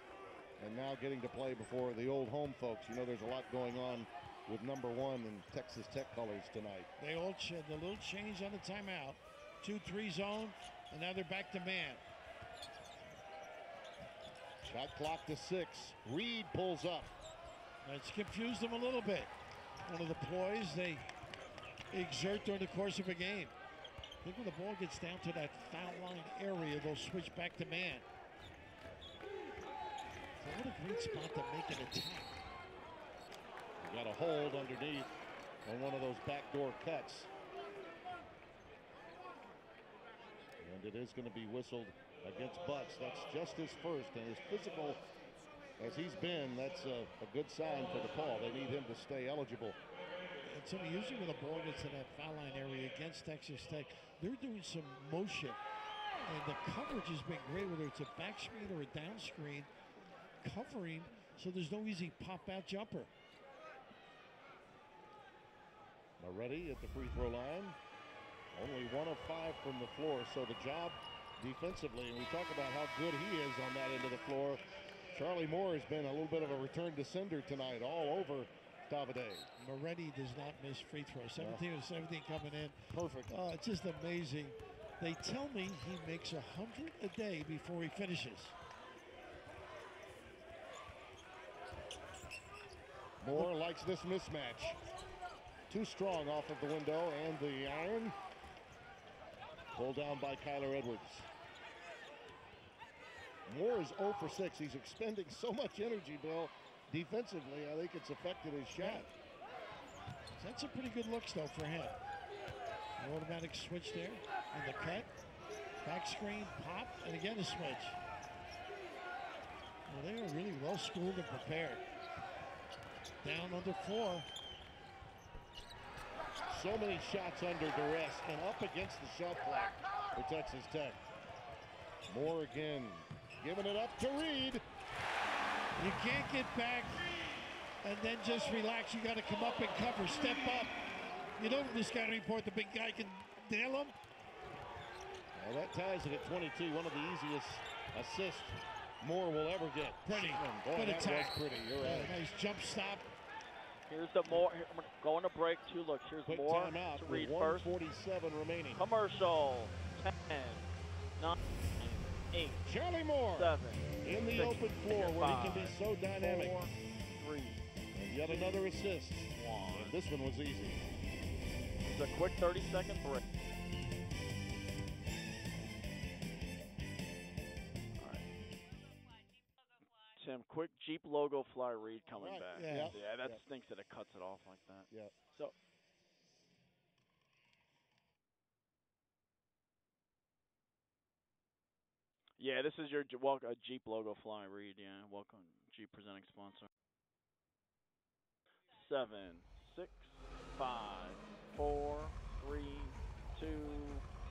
And now getting to play before the old home folks. You know, there's a lot going on with number one in Texas Tech colors tonight. They all the little change on the timeout. 2-3 zone, and now they're back to man. Shot clock to 6. Reed pulls up. It's confused them a little bit. One of the ploys they exert during the course of a game. I think when the ball gets down to that foul line area, they'll switch back to man. So what a great spot to make an attack. You got a hold underneath on one of those backdoor cuts. And it is going to be whistled against Butts. That's just his first, and as physical as he's been, that's a good sign for DePaul. They need him to stay eligible. And so usually when the ball gets to that foul line area against Texas Tech, they're doing some motion. And the coverage has been great, whether it's a back screen or a down screen, covering so there's no easy pop-out jumper. Moretti at the free throw line. Only 1 of 5 from the floor, so the job defensively, and we talk about how good he is on that end of the floor. Charlie Moore has been a little bit of a return to sender tonight, all over Davide. Moretti does not miss free throws. 17 of 17 coming in. Perfect. Oh, it's just amazing. They tell me he makes 100 a day before he finishes. Moore likes this mismatch. Too strong off of the window, and the iron. Pulled down by Kyler Edwards. Moore is 0 for 6. He's expending so much energy, Bill. Defensively, I think it's affected his shot. That's a pretty good looks, though, for him. Automatic switch there. And the cut. Back screen, pop, and again a switch. Well, they are really well schooled and prepared. Down under 4. So many shots under duress and up against the shot clock for Texas Tech. Moore again, giving it up to Reed. You can't get back and then just relax. You got to come up and cover, step up. You know from the scouting report, the big guy can nail him. Well, that ties it at 22. One of the easiest assists Moore will ever get. Pretty. Boy, Good that attack. was pretty. You're right. Nice jump stop. Here's the Moore. I'm going to break. 2 looks. Here's Quick Moore timeout to with Reed first. 1:47 remaining. Commercial. 10, 9, 8, Charlie Moore 7. in the 6, open floor where he can be so dynamic. 4, 3. And yet another assist. 1. And this one was easy. It's a quick 30-second break. All right. Tim, quick Jeep logo fly read coming Right. back. Yeah. Yeah, that stinks that it cuts it off like that. Yeah. So. Yeah, this is your Jeep logo fly read. Yeah, welcome Jeep presenting sponsor. 7, 6, 5, 4, 3, 2,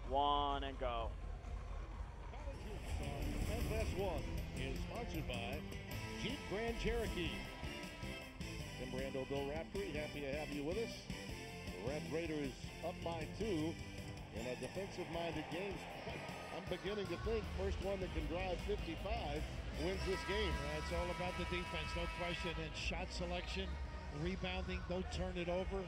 1, and go. FS1 is sponsored by Jeep Grand Cherokee. Tim Brando, Bill Raftery, happy to have you with us. The Red Raiders up by 2 in a defensive-minded game. I'm beginning to think first one that can drive 55 wins this game. It's all about the defense, no question. And shot selection, rebounding, don't turn it over.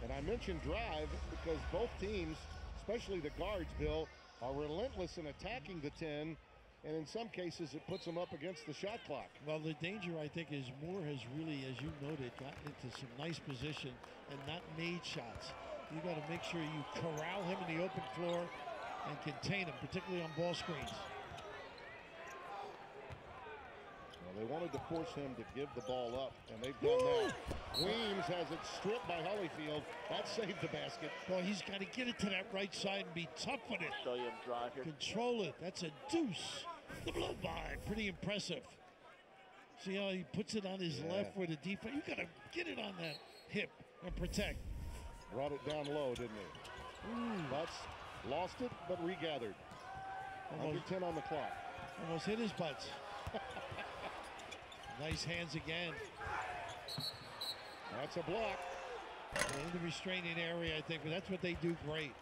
And I mentioned drive because both teams, especially the guards, Bill, are relentless in attacking the 10, and in some cases it puts them up against the shot clock. Well, the danger, I think, is Moore has really, as you noted, gotten into some nice position and not made shots. You got to make sure you corral him in the open floor and contain him, particularly on ball screens. Well, they wanted to force him to give the ball up, and they've done that. Weems has it stripped by Holyfield. That saved the basket. Well, he's got to get it to that right side and be tough with it. Show you him drive here. Control it. That's a deuce. The blow by. Pretty impressive. See how he puts it on his left with the defense. You got to get it on that hip and protect. Brought it down low, didn't he? Butts lost it, but regathered. Under 10 on the clock. Almost hit his butts. Nice hands again. That's a block. In the restraining area, I think, but that's what they do great.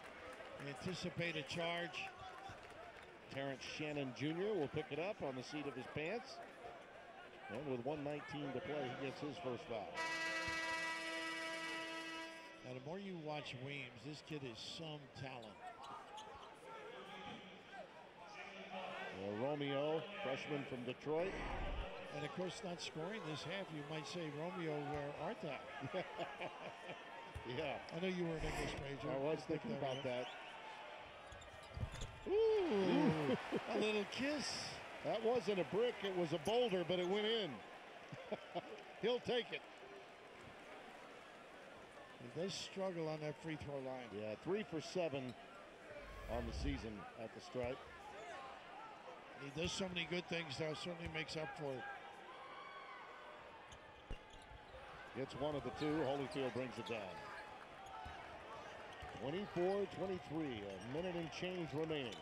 They anticipate a charge. Terrence Shannon Jr. will pick it up on the seat of his pants. And with 1:19 to play, he gets his first foul. Now, the more you watch Weems, this kid is some talent. Romeo, freshman from Detroit. And of course, not scoring this half, you might say, Romeo, where art thou? Yeah. I know you were an English major. I was thinking about that. Ooh, a little kiss. That wasn't a brick, it was a boulder, but it went in. He'll take it. He does struggle on that free throw line. Yeah, 3 for 7 on the season at the stripe. He does so many good things, though, certainly makes up for it. Gets one of the two. Holyfield brings it down. 24-23, a minute and change remaining.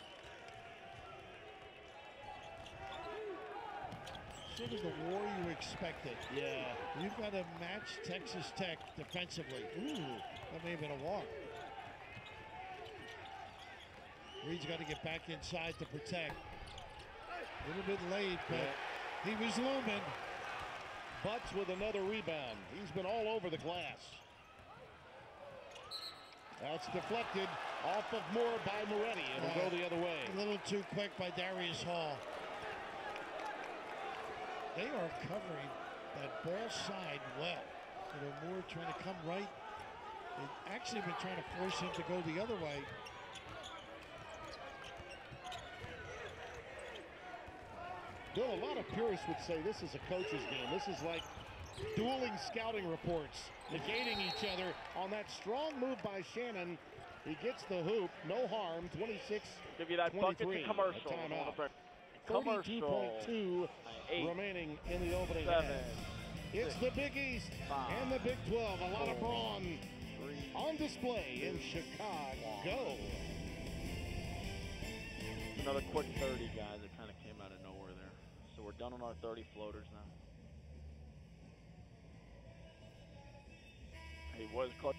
Sort of the war you expected. Yeah. You've got to match Texas Tech defensively. Ooh, that may have been a walk. Reed's got to get back inside to protect. A little bit late, but he was looming. Butts with another rebound. He's been all over the glass. That's deflected off of Moore by Moretti. It'll go the other way. A little too quick by Darius Hall. They are covering that ball side well. Moore trying to come right. They've actually been trying to force him to go the other way. Bill, a lot of purists would say this is a coach's game. This is like dueling scouting reports, negating each other on that strong move by Shannon. He gets the hoop, no harm, 26. Give you that bucket to commercial. Commercial. 32.2 remaining in the opening half. It's the Big East and the Big 12. A lot of brawn on display in Chicago. Another quick 30, guys. It kind of came out of nowhere there. So we're done on our 30 floaters now. He was close.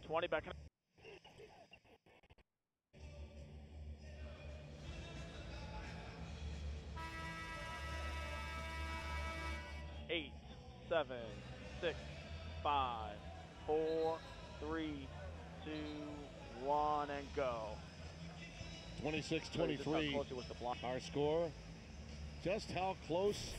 $20 back in. Eight, 7, 6, 5, 4, 3, 2, 1, and go. 26-23, our score. Just how close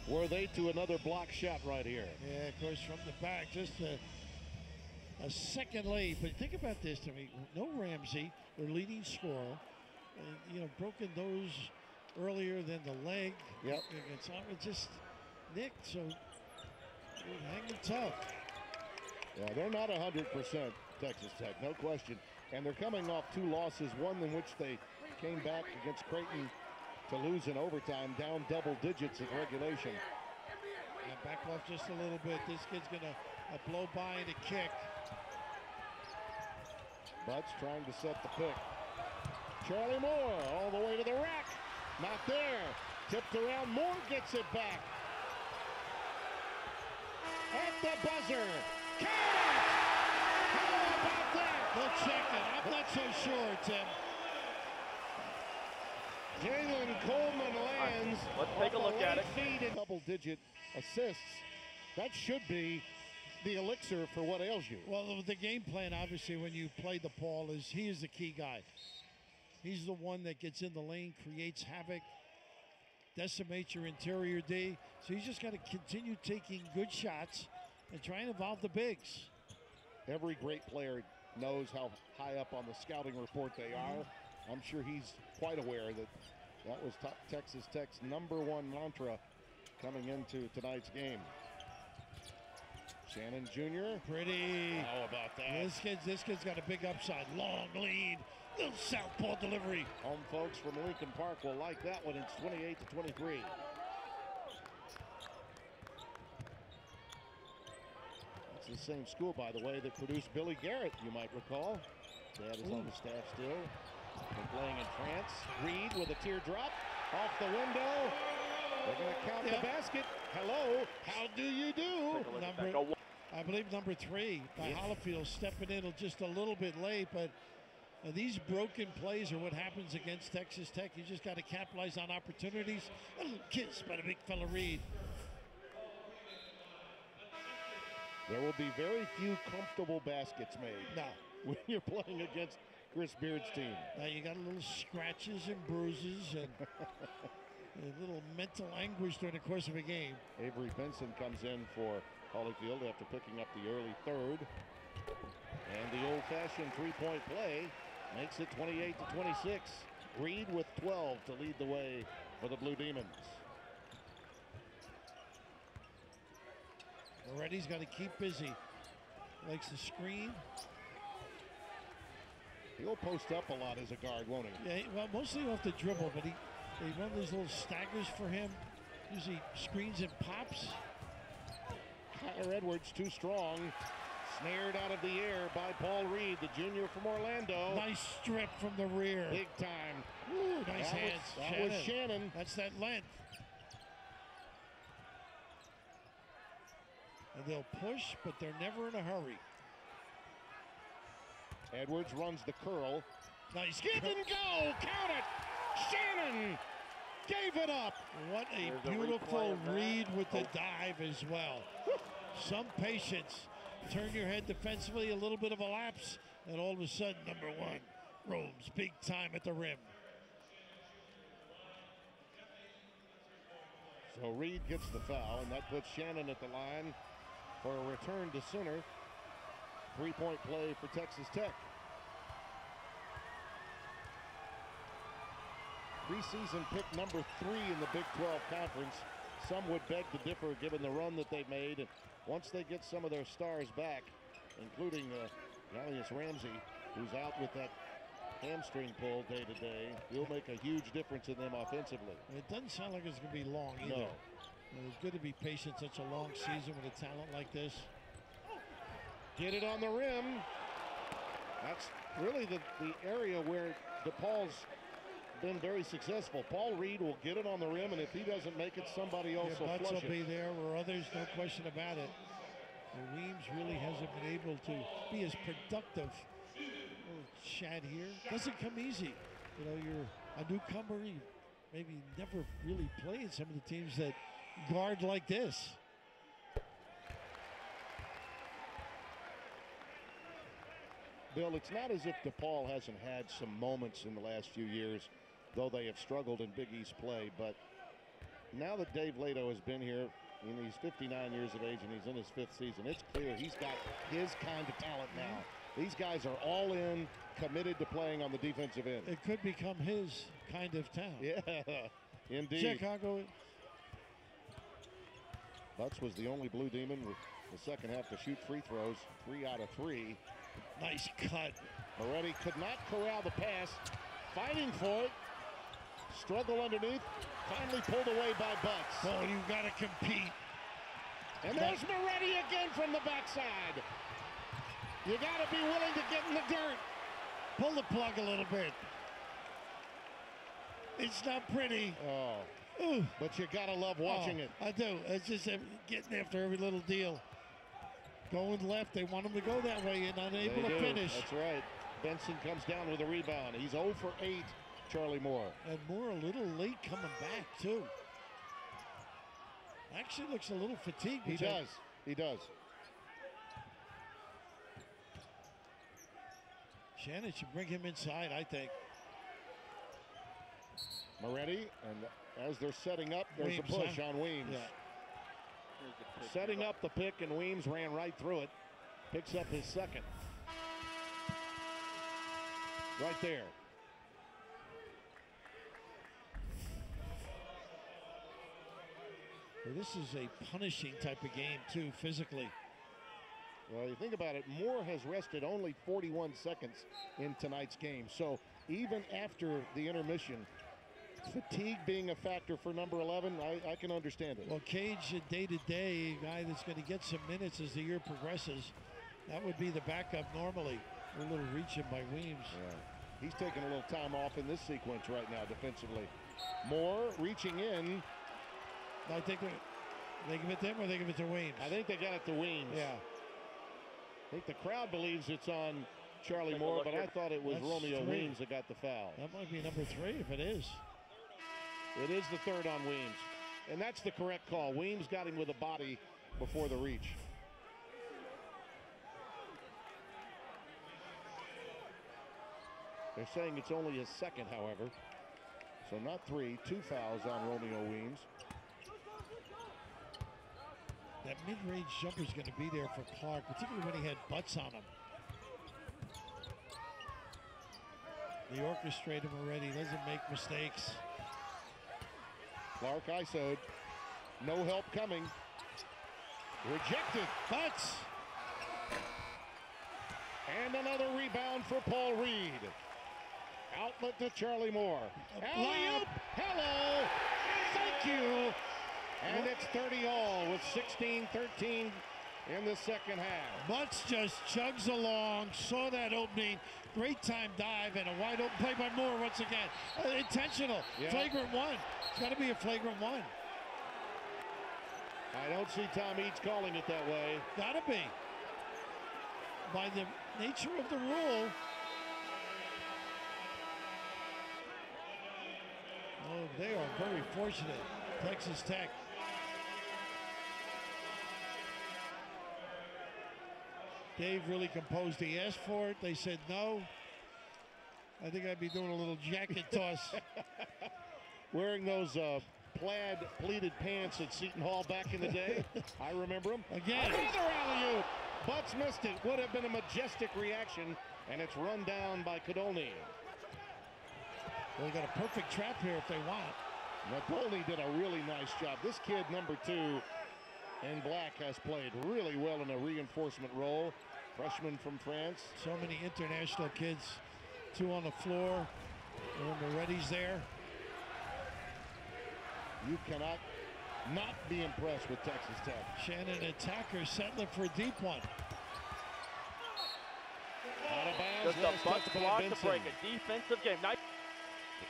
were they to another block shot right here? Yeah, of course, from the back, just a second late. But think about this to me. No Ramsey, their leading scorer. Broken those earlier than the leg. Yep. Against it just nicked, so hanging tough. Yeah, they're not 100% Texas Tech, no question. And they're coming off 2 losses, one in which they came back against Creighton to lose in overtime, down double digits in regulation. And back off just a little bit. This kid's going to blow by and a kick. Butts trying to set the pick. Charlie Moore all the way to the rack. Not there. Tipped around. Moore gets it back. At the buzzer. Count it! How about that? They'll check it. I'm not so sure, Tim. Jalen Coleman lands. Let's take a look at it. Feed and double-digit assists. That should be the elixir for what ails you. Well, the game plan, obviously, when you play Depaul, is he is the key guy. He's the one that gets in the lane, creates havoc, decimates your interior D. So he's just got to continue taking good shots and try and involve the bigs. Every great player knows how high up on the scouting report they are. I'm sure he's quite aware that that was Texas Tech's #1 mantra coming into tonight's game. Shannon Jr. Pretty. How about that? This kid's got a big upside. Long lead. Little southpaw delivery. Home folks from Lincoln Park will like that one. It's 28-23. It's the same school, by the way, that produced Billy Garrett, you might recall. Dad is on the staff still. Been playing in France. Reed with a teardrop off the window. They're going to count the basket. Hello, how do you do? I believe number 3 by Hollifield stepping in just a little bit late, but these broken plays are what happens against Texas Tech. You just got to capitalize on opportunities. A little kiss by the big fella Reed. There will be very few comfortable baskets made. No. When you're playing against Chris Beard's team. Now you got a little scratches and bruises and a little mental anguish during the course of a game. Avery Benson comes in for Holyfield after picking up the early third. And the old-fashioned three-point play makes it 28-26. Reed with 12 to lead the way for the Blue Demons. Moretti's got to keep busy. Likes the screen. He'll post up a lot as a guard, won't he? Yeah, well, mostly off the dribble, but they run these little staggers for him. Usually screens and pops. Tyler Edwards too strong. Snared out of the air by Paul Reed, the junior from Orlando. Nice strip from the rear. Big time. Ooh, nice hands. That was Shannon. That's that length. And they'll push, but they're never in a hurry. Edwards runs the curl. Nice. Give and go. Count it. Shannon gave it up. What a beautiful read with the dive as well. Some patience. Turn your head defensively, a little bit of a lapse, and all of a sudden, number 1 roams big time at the rim. So Reed gets the foul, and that puts Shannon at the line for a return to center. Three-point play for Texas Tech. Preseason pick number 3 in the Big 12 Conference. some would beg to differ given the run that they've made. And once they get some of their stars back, including Gallius Ramsey, who's out with that hamstring pull day to day, he'll make a huge difference in them offensively. It doesn't sound like it's going to be long either. No. It's good to be patient such a long season with a talent like this. Get it on the rim. That's really the area where Depaul's been very successful. Paul Reed will get it on the rim, and if he doesn't make it, somebody else will Butts flush will be there, or others, no question about it. And Weems really hasn't been able to be as productive. A little shad here. Doesn't come easy. You know, you're a newcomer. You maybe never really played some of the teams that guard like this. Bill, it's not as if Depaul hasn't had some moments in the last few years, though they have struggled in Big East play. But now that Dave Lato has been here, and he's 59 years of age and he's in his 5th season, it's clear he's got his kind of talent now. These guys are all in, committed to playing on the defensive end. It could become his kind of town. Yeah, indeed. Chicago. Butts was the only Blue Demon with the second half to shoot free throws, 3 out of 3. Nice cut. Moretti could not corral the pass. Fighting for it. Struggle underneath. Finally pulled away by Butts. Oh, you got to compete. And there's Moretti again from the backside. You got to be willing to get in the dirt. Pull the plug a little bit. It's not pretty. Oh. Ooh. But you got to love watching it. I do. It's just getting after every little deal. Going left, they want him to go that way and unable to finish. That's right. Benson comes down with a rebound. He's 0 for 8, Charlie Moore. And Moore a little late coming back, too. Actually looks a little fatigued. He does. He does. Shannon should bring him inside, I think. Moretti, and as they're setting up, there's Weems, a push on Weems. Yeah. Setting up the pick, and Weems ran right through it. Picks up his second. Right there. Well, this is a punishing type of game, too, physically. Well, you think about it, Moore has rested only 41 seconds in tonight's game. So even after the intermission, fatigue being a factor for number 11, I can understand it. Well, Cage, day-to-day, a guy that's going to get some minutes as the year progresses. That would be the backup normally. A little reaching by Weems. Yeah. He's taking a little time off in this sequence right now defensively. Moore reaching in. I think they give it to him or they give it to Weems? I think they got it to Weems. Yeah. I think the crowd believes it's on Charlie Moore, but I thought it was Romeo Weems that got the foul. That might be number 3 if it is. It is the third on Weems. And that's the correct call. Weems got him with a body before the reach. They're saying it's only his second, however. So not 3, 2 fouls on Romeo Weems. That mid-range jumper is going to be there for Clark, particularly when he had Butts on him. The orchestrator already doesn't make mistakes. Clark ISO'd. No help coming. Rejected. Butts. And another rebound for Paul Reed. Outlet to Charlie Moore. Alley-oop. Hello. Thank you. And it's 30-all with 16-13 in the second half. Butts just chugs along, saw that opening, great time dive, and a wide open play by Moore once again. Intentional, flagrant one. It's got to be a flagrant one. I don't see Tom Eads calling it that way. Got to be. By the nature of the rule. Oh, they are very fortunate, Texas Tech. Dave really composed. He asked for it. They said no. I think I'd be doing a little jacket toss. Wearing those plaid pleated pants at Seton Hall back in the day. I remember them. Again. Another alley-oop. Butts missed it. Would have been a majestic reaction, and it's run down by Kadolny. Well, they got a perfect trap here if they want. Napoli did a really nice job. This kid, number 2 in black, has played really well in a reinforcement role. Freshman from France. So many international kids. 2 on the floor. And Moretti's there. You cannot not be impressed with Texas Tech. Shannon attacker settling for a deep one. Out of bounds. Just a butt block to break a defensive game. Nice.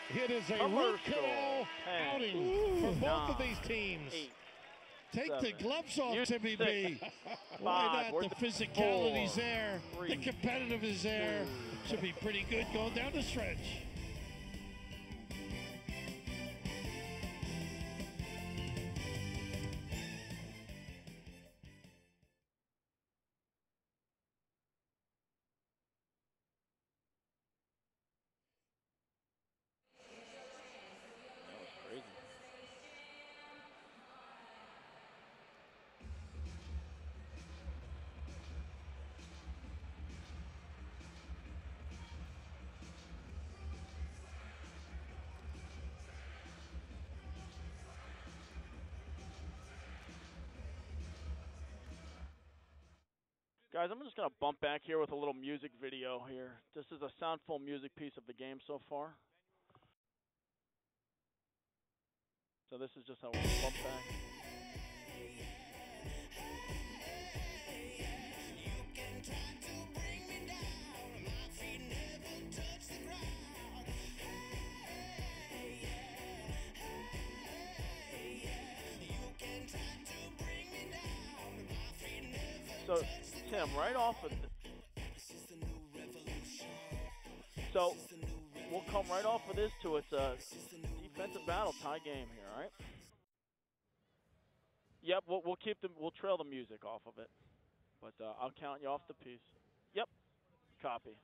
It is a root canal outing for both of these teams. 8, Take 7, the gloves off, Timmy B. 5, Why not? The physicality's 4, there. 3, The competitive is there. Should be pretty good going down the stretch. Guys, I'm just going to bump back here with a little music video here. This is a soundful music piece of the game so far. So this is just how we'll bump back. So, Tim, right off of so we'll come right off of this to it's a defensive battle tie game here, all right? Yep, we'll keep we'll trail the music off of it, but I'll count you off the piece. Yep, copy.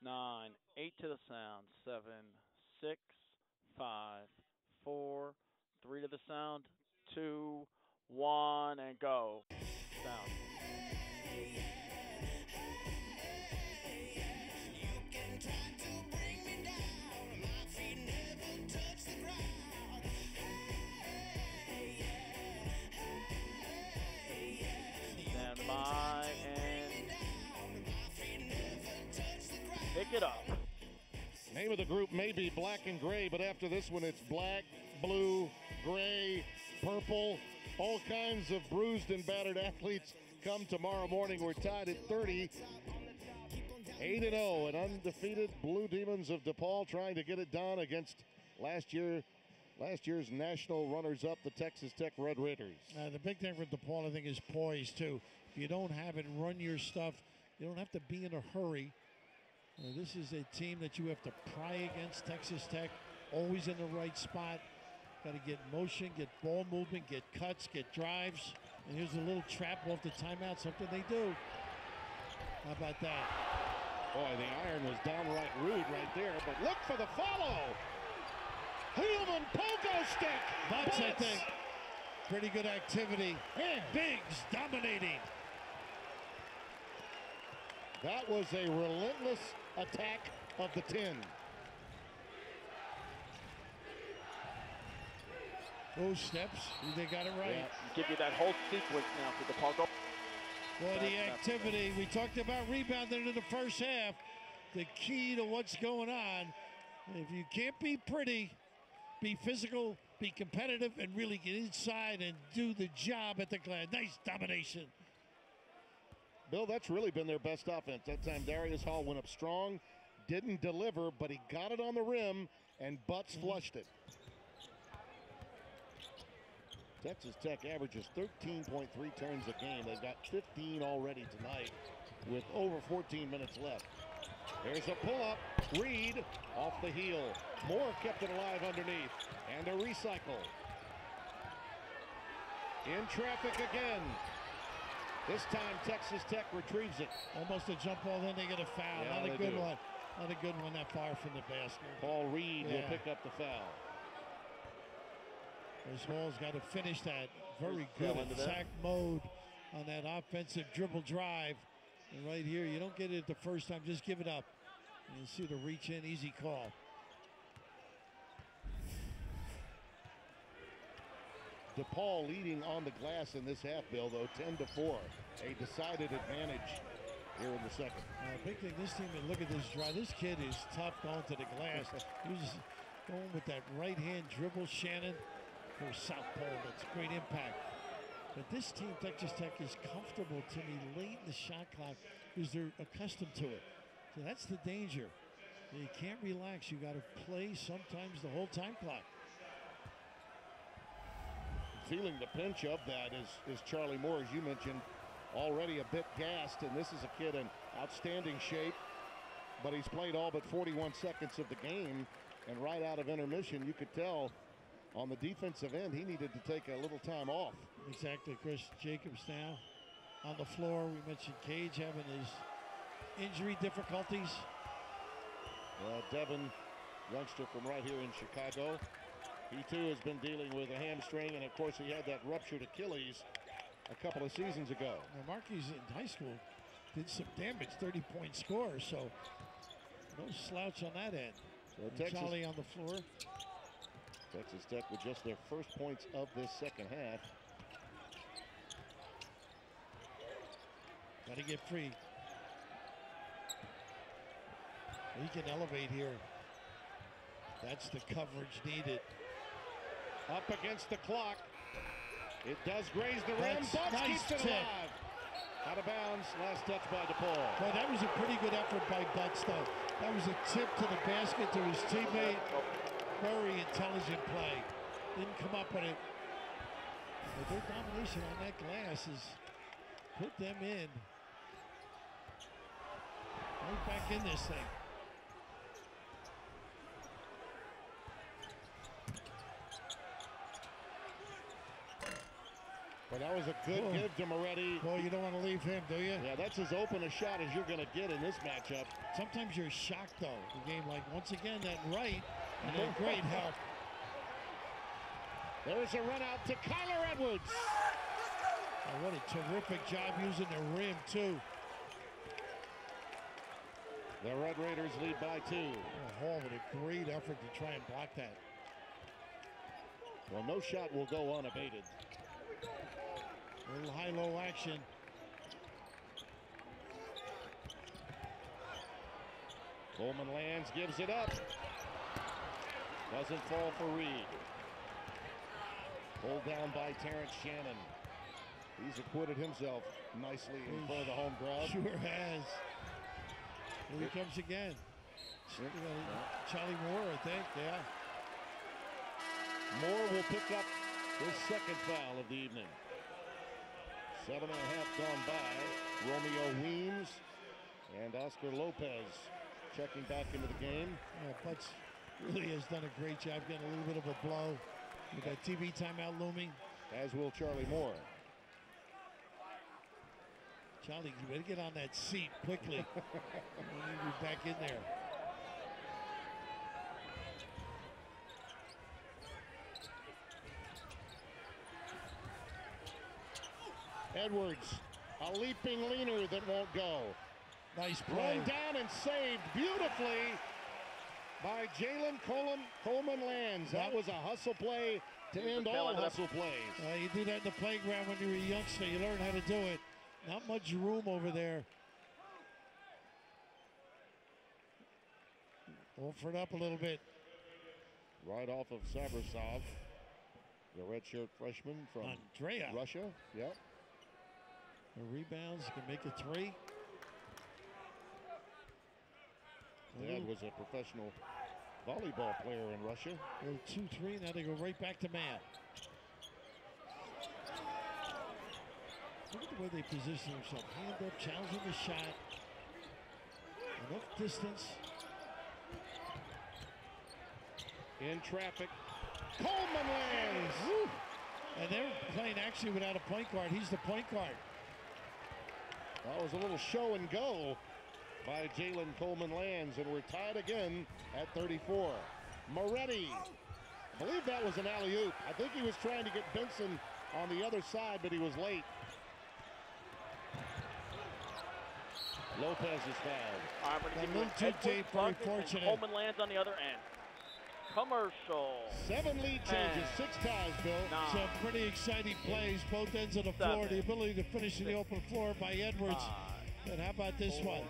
Nine, 8 to the sound, 7, 6, 5, 4, 3 to the sound, 2, 1, and go. Sound. Stand by and pick it up. Name of the group may be black and gray, but after this one, it's black, blue, gray, purple. All kinds of bruised and battered athletes come tomorrow morning. We're tied at 30. 8-0, and undefeated Blue Demons of Depaul trying to get it done against last year's national runners-up, the Texas Tech Red Raiders. The big thing for DePaul, I think, is poise, too. If you don't have it, run your stuff. You don't have to be in a hurry. This is a team that you have to pry against. Texas Tech, always in the right spot. Got to get motion, get ball movement, get cuts, get drives. And here's a little trap off the timeout, something they do. How about that? Boy, the iron was downright rude right there, but look for the follow. Human pogo stick. Butts, I think. Pretty good activity. Man. Biggs dominating. That was a relentless attack of the 10. Those steps, they got it right. Yeah. Give you that whole sequence now for DePaul. Well, the activity, we talked about rebounding in the first half. The key to what's going on, if you can't be pretty, be physical, be competitive, and really get inside and do the job at the glass. Nice domination. Bill, that's really been their best offense. That time Darius Hall went up strong, didn't deliver, but he got it on the rim, and Butts flushed it. Texas Tech averages 13.3 turns a game. They've got 15 already tonight with over 14 minutes left. There's a pull-up. Reed off the heel. Moore kept it alive underneath. And a recycle. In traffic again. This time Texas Tech retrieves it. Almost a jump ball, then they get a foul. Yeah, Not a good do. one. Not a good one that far from the basket. Paul Reed will pick up the foul. Chris Hall's got to finish that. Very Fell good into that. attack mode on that offensive dribble drive. And right here, you don't get it the first time, just give it up. And you see the reach in, easy call. Depaul leading on the glass in this half, Bill, though, 10-4. A decided advantage here in the second. Big thing, this team, and look at this drive. This kid is tough going to the glass. He was just going with that right hand dribble, Shannon, for southpaw. That's great impact. But this team, Texas Tech, is comfortable to me late in the shot clock because they're accustomed to it. So that's the danger. You can't relax. You got to play sometimes the whole time clock. Feeling the pinch of that is Charlie Moore, as you mentioned, already a bit gassed, and this is a kid in outstanding shape, but he's played all but 41 seconds of the game, and right out of intermission, you could tell on the defensive end, he needed to take a little time off. Exactly. Chris Jacobs now on the floor. We mentioned Cage having his injury difficulties. Devin, youngster from right here in Chicago, he too has been dealing with a hamstring, and of course he had that ruptured Achilles a couple of seasons ago. Now Marquis in high school did some damage, 30-point score, so no slouch on that end. So Charlie on the floor. Texas Tech with just their first points of this second half. Got to get free. He can elevate here. That's the coverage needed. Up against the clock. It does graze the rim. That's Butts nice keeps it tip. alive. Out of bounds. Last touch by Depaul. Well, that was a pretty good effort by Butts, though. That was a tip to the basket to his teammate. Very intelligent play. Didn't come up with it. But their domination on that glass has put them in. Right back in this thing. But that was a good give to Moretti. Well, you don't want to leave him, do you? Yeah, that's as open a shot as you're going to get in this matchup. Sometimes you're shocked, though. The game, like, once again, that right, and that great help. There's a run out to Kyler Edwards. Oh, what a terrific job using the rim, too. The Red Raiders lead by 2. Oh, Hall with a great effort to try and block that. Well, no shot will go unabated. A little high-low action. Coleman lands, gives it up. Doesn't fall for Reed. Pulled down by Terrence Shannon. He's acquitted himself nicely in front of the home crowd. Sure has. Here he comes again. Charlie Moore, I think, yeah. Moore will pick up his second foul of the evening. 7.5 gone by. Romeo Weems and Oscar Lopez checking back into the game. Yeah, Butts really has done a great job getting a little bit of a blow with that TV timeout looming. As will Charlie Moore. Charlie, you better get on that seat quickly. We need you back in there. Edwards, a leaping leaner that won't go. Nice play. Run down and saved beautifully by Jalen Coleman Lands. That was a hustle play to end all hustle plays. You do that in the playground when you were a youngster. You learn how to do it. Not much room over there. Offered up a little bit. Right off of Sabrasov, the redshirt freshman from Andrea. Russia. Yep. The rebounds, can make a 3. Dad was a professional volleyball player in Russia. 2-3, now they go right back to man. Look at the way they position themselves. Hand up, challenging the shot. Enough distance. in traffic. Coleman lands. Woo. And they're playing actually without a point guard. He's the point guard. That was a little show and go by Jalen Coleman lands, and we're tied again at 34. Moretti. I believe that was an alley-oop. I think he was trying to get Benson on the other side, but he was late. Lopez is fouled. All right, we're going to give you very fortunate. Coleman lands on the other end. Commercial. 7 lead changes, 6 ties, Bill. 9. Some pretty exciting plays, both ends of the floor. The ability to finish in the open floor by Edwards. 5, And how about this 4, one?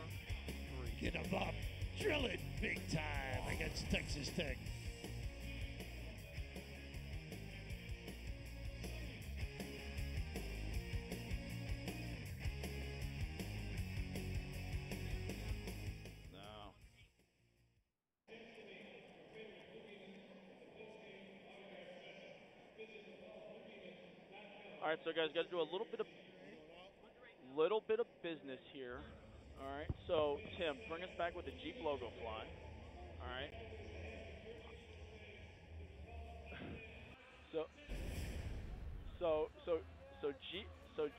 3. Get him up. Drill it big time against Texas Tech. All right, so guys, got to do a little bit of business here. All right, so Tim, bring us back with the Jeep logo fly. All right. So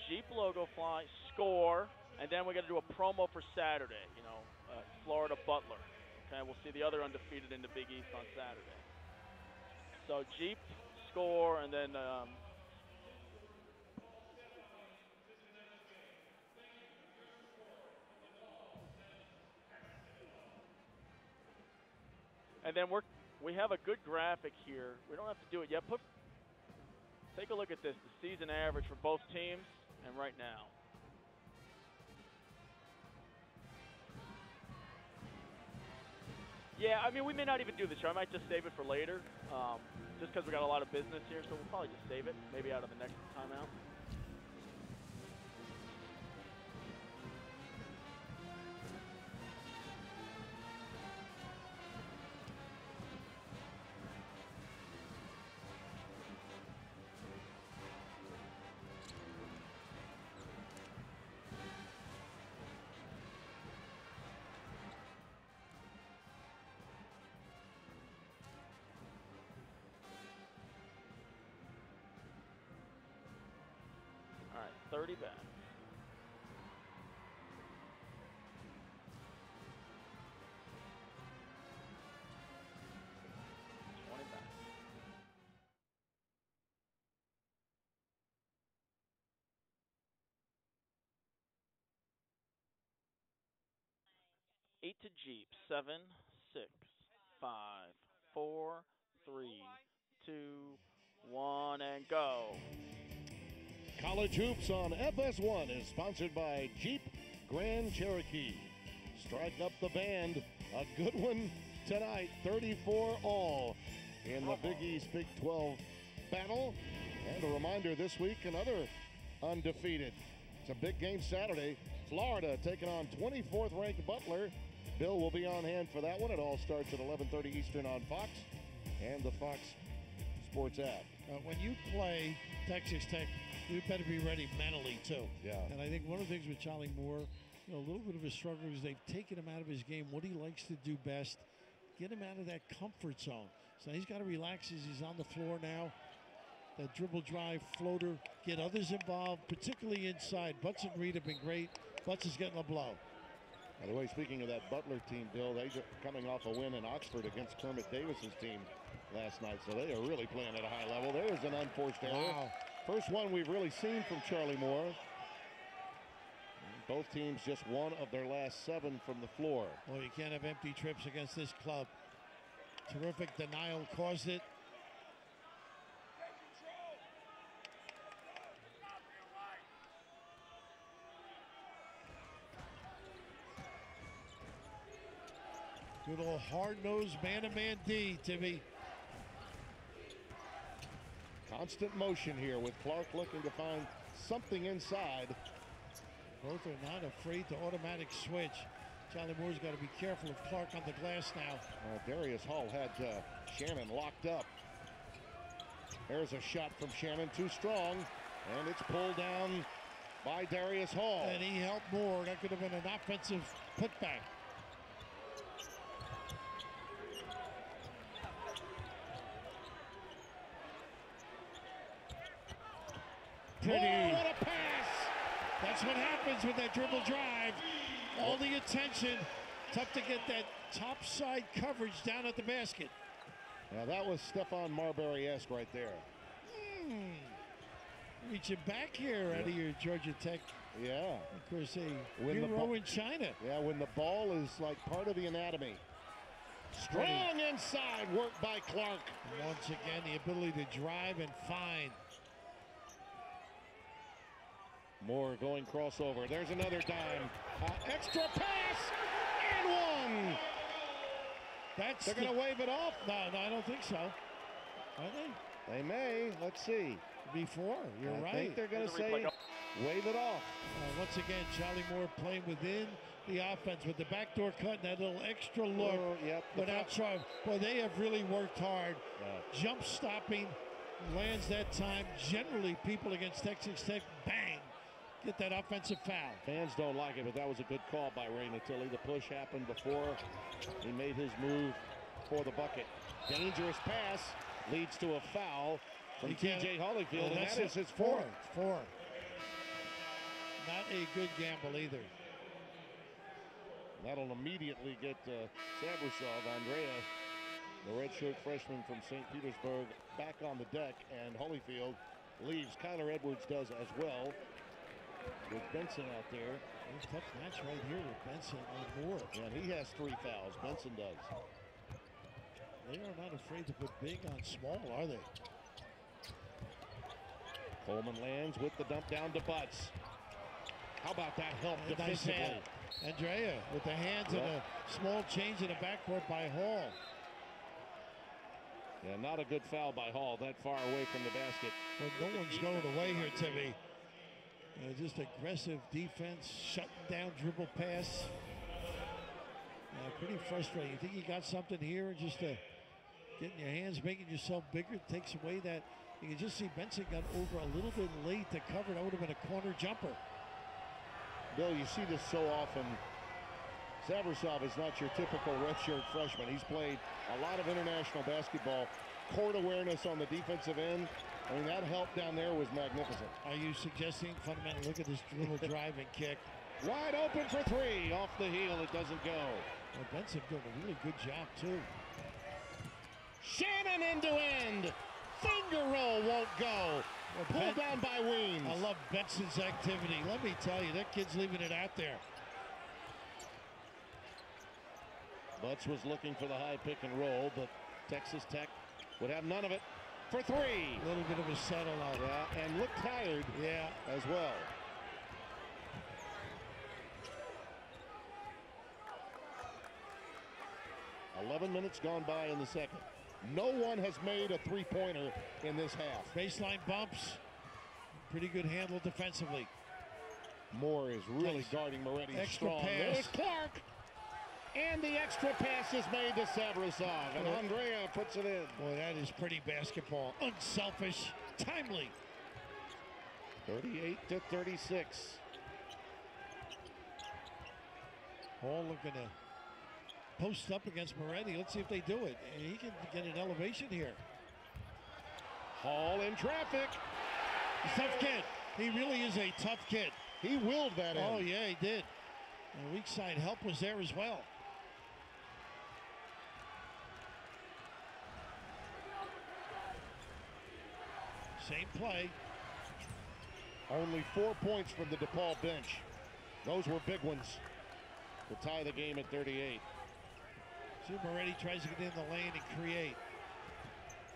Jeep logo fly, score, and then we got to do a promo for Saturday. You know, Florida Butler. Okay, we'll see the other undefeated in the Big East on Saturday. So Jeep, score, and then. And then we have a good graphic here. We don't have to do it yet. Take a look at this, the season average for both teams, and right now. Yeah, I mean, we may not even do the show. I might just save it for later, just because we got a lot of business here. So we'll probably just save it, maybe out of the next timeout. All right, 30 back. Back. 8 to Jeep. 7, 6, 5, 4, 3, 2, 1, and go. College Hoops on FS1 is sponsored by Jeep Grand Cherokee. Strike up the band. A good one tonight, 34-all in the Big East Big 12 battle. And a reminder this week, another undefeated. It's a big game Saturday. Florida taking on 24th ranked Butler. Bill will be on hand for that one. It all starts at 11:30 Eastern on Fox and the Fox Sports app. When you play Texas Tech, you better be ready mentally too. Yeah. And I think one of the things with Charlie Moore, you know, a little bit of his struggle is they've taken him out of his game, what he likes to do best, get him out of that comfort zone. So he's got to relax as he's on the floor now. That dribble drive, floater, get others involved, particularly inside. Butts and Reed have been great. Butts is getting a blow. By the way, speaking of that Butler team, Bill, they're coming off a win in Oxford against Kermit Davis's team last night, so they are really playing at a high level. There is an unforced error. Wow. First one we've really seen from Charlie Moore. Both teams just one of their last 7 from the floor. Well, you can't have empty trips against this club. Terrific denial caused it. Good old hard-nosed man-to-man D, Timmy. Constant motion here with Clark looking to find something inside. Both are not afraid to automatic switch. Charlie Moore's got to be careful of Clark on the glass now. Darius Hall had Shannon locked up. There's a shot from Shannon, too strong, and it's pulled down by Darius Hall. And he helped Moore. That could have been an offensive putback. pretty. Oh, what a pass! That's what happens with that dribble drive. All the attention. Tough to get that top side coverage down at the basket. Now that was Stephon Marbury-esque right there. Reaching back here out of your Georgia Tech. Yeah. Of course, a When the hero in China. Yeah, when the ball is like part of the anatomy. Strong inside work by Clark. Once again, the ability to drive and find. Moore going crossover. There's another dime. Extra pass and one. They're going to wave it off. No, I don't think so. Are they? They may. Let's see. Before, you're right. I think they're going to say wave it off. Once again, Charlie Moore playing within the offense with the backdoor cut and that little extra look without charge. Boy, they have really worked hard. Jump stopping, lands that time. Generally, people against Texas Tech, bang, get that offensive foul. Fans don't like it, but that was a good call by Ray Natili. The push happened before he made his move for the bucket. Dangerous pass leads to a foul from T.J. Holyfield, and that is his fourth. Not a good gamble either. That'll immediately get Sabrasov, Andrea, the redshirt freshman from St. Petersburg, back on the deck, and Holyfield leaves. Kyler Edwards does as well with Benson out there. Tough match right here with Benson on Moore. And he has 3 fouls. Benson does. They are not afraid to put big on small, are they? Coleman lands with the dump down to Butts. How about that help defensively? Nice. Andrea with the hands and a small change in the backcourt by Hall. Yeah, not a good foul by Hall that far away from the basket. But no one's going away here, Timmy. Just aggressive defense, shutting down dribble pass. Pretty frustrating. You think you got something here and just getting your hands, making yourself bigger, takes away that. You can just see Benson got over a little bit late to cover. That would have been a corner jumper. Bill, you see this so often. Sabrasov is not your typical redshirt freshman. He's played a lot of international basketball. Court awareness on the defensive end. I mean, that help down there was magnificent. Are you suggesting fundamentally, look at this dribble drive and kick? Wide open for 3. Off the heel, it doesn't go. Well, Benson doing a really good job, too. Shannon end to end. Finger roll won't go. Pulled down by Weems. I love Benson's activity. Let me tell you, that kid's leaving it out there. Butts was looking for the high pick and roll, but Texas Tech would have none of it for 3. A little bit of a settle out. Yeah, and looked tired as well. "11 minutes gone by in the second. No one has made a three-pointer in this half. Baseline bumps. Pretty good handle defensively. Moore is really guarding Moretti strong. Pass. There's Clark. And the extra pass is made to Sabrasov. And Andrea puts it in. Boy, that is pretty basketball. Unselfish. Timely. 38-36. Hall looking to post up against Moretti. Let's see if they do it. And he can get an elevation here. Hall in traffic. Tough kid. He really is a tough kid. He willed that in. Oh, yeah, he did. And weak side help was there as well. Same play. Only 4 points from the Depaul bench. Those were big ones to tie the game at 38. See, Moretti tries to get in the lane and create.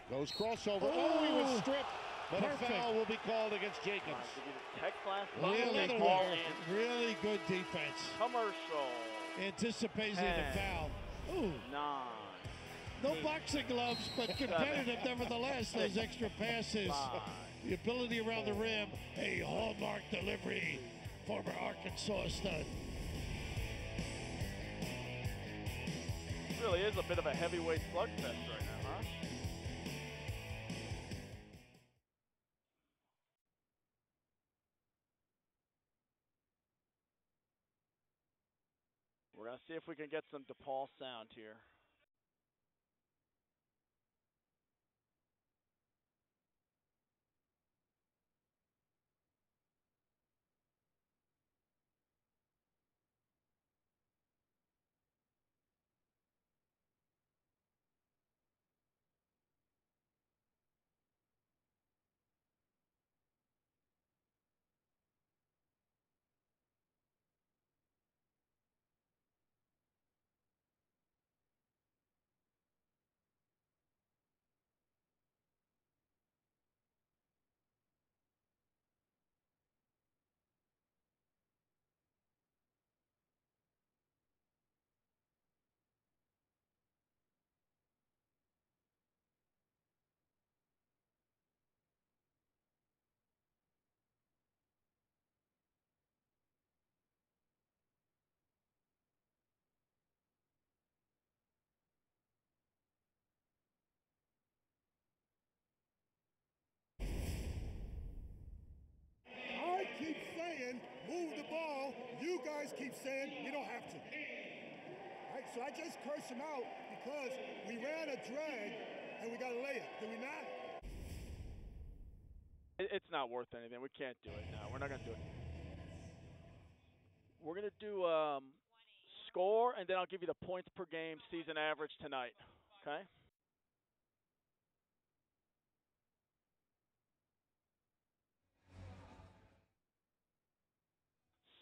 Goes crossover. Oh, he was stripped. But a foul will be called against Jacobs. Really good defense. Commercial. Anticipating the foul. Ooh. 9. No boxing gloves, but competitive nevertheless. Those extra passes. 5. The ability around the rim. A hallmark delivery. Former Arkansas stud. Really is a bit of a heavyweight slugfest right now, huh? We're going to see if we can get some Depaul sound here. keep saying we don't have to. Right? So I just curse him out because we ran a drag and we got a layup. Did we not? It's not worth anything. We can't do it now. We're not going to do it. We're going to do score, and then I'll give you the points per game season average tonight. Okay?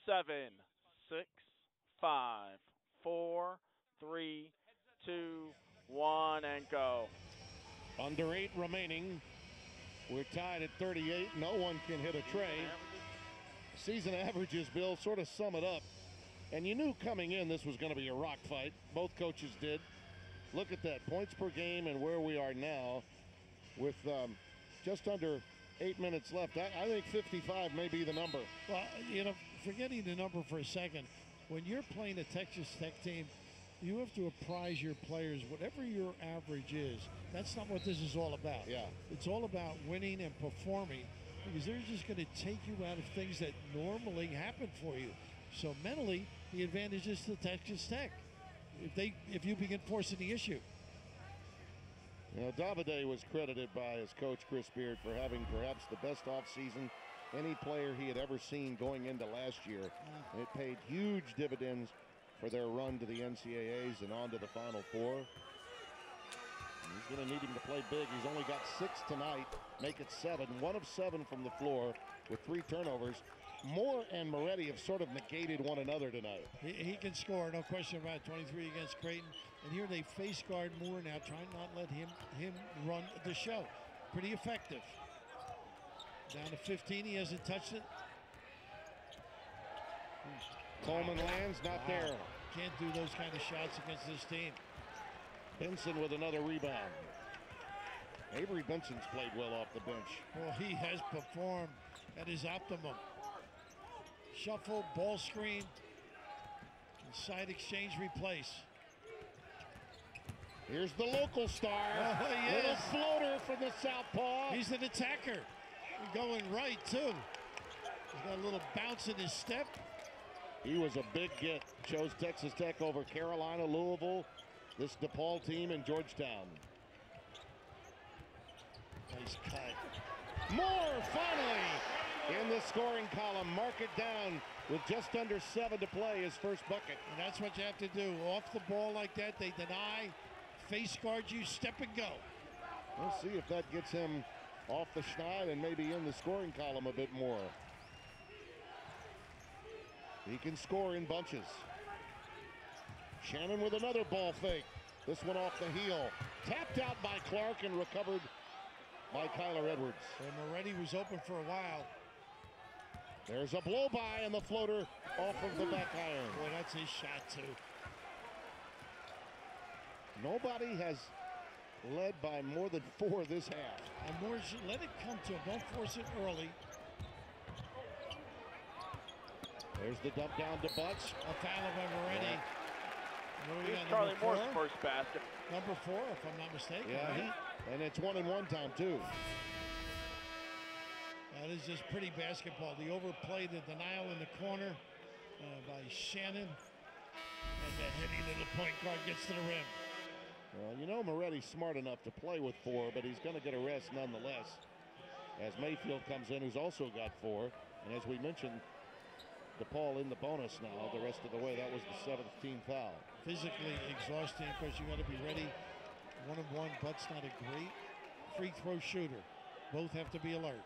Seven, 6, 5, 4, 3, 2, 1, and go. Under 8 remaining. We're tied at 38. No one can hit a tray. Season averages, Bill, sort of sum it up. And you knew coming in this was going to be a rock fight. Both coaches did. Look at that. Points per game and where we are now with just under 8 minutes left. I think 55 may be the number. Well, you know, forgetting the number for a second, when you're playing a Texas Tech team, you have to apprise your players, whatever your average is, that's not what this is all about. Yeah. It's all about winning and performing, because they're just going to take you out of things that normally happen for you. So mentally, the advantage is to Texas Tech if you begin forcing the issue. You know, Davide was credited by his coach, Chris Beard, for having perhaps the best offseason any player he had ever seen going into last year. And it paid huge dividends for their run to the NCAAs and on to the Final Four. And he's going to need him to play big. He's only got 6 tonight, make it 7. 1 of 7 from the floor with 3 turnovers. Moore and Moretti have sort of negated one another tonight. He can score, no question about it. 23 against Creighton. And here they face guard Moore now, trying not let him run the show. Pretty effective. Down to 15, he hasn't touched it. Coleman lands, not there. Can't do those kind of shots against this team. Benson with another rebound. Avery Benson's played well off the bench. Well, he has performed at his optimum. Shuffle, ball screen, side exchange, replace. Here's the local star. Oh, he Little is. floater from the southpaw. He's an attacker. Going right, too. He's got a little bounce in his step. He was a big get. Chose Texas Tech over Carolina, Louisville, this DePaul team, and Georgetown. Nice cut. Moore finally in the scoring column. Mark it down with just under 7 to play, his first bucket. And that's what you have to do. Off the ball like that, they deny, face guard you, step and go. We'll see if that gets him off the schneid and maybe in the scoring column a bit more. He can score in bunches. Shannon with another ball fake. This one off the heel. Tapped out by Clark and recovered by Kyler Edwards. And Moretti was open for a while. There's a blow by and the floater off of the back iron. Boy, that's his shot too. Nobody has led by more than 4 this half. And Moore should let it come to him. Don't force it early. There's the dump down to Butts. A foul by Moretti. Here's Charlie Moore's first basket. Number 4, if I'm not mistaken. Yeah, right? and it's 1-and-1 time too. That is just pretty basketball. The overplay, the denial in the corner by Shannon. And the heady little point guard gets to the rim. Well, you know Moretti's smart enough to play with 4, but he's going to get a rest nonetheless. As Mayfield comes in, who's also got 4. And as we mentioned, DePaul in the bonus now the rest of the way. That was the 7th team foul. Physically exhausting because you got to be ready. 1-on-1, Butts not a great free throw shooter. Both have to be alert.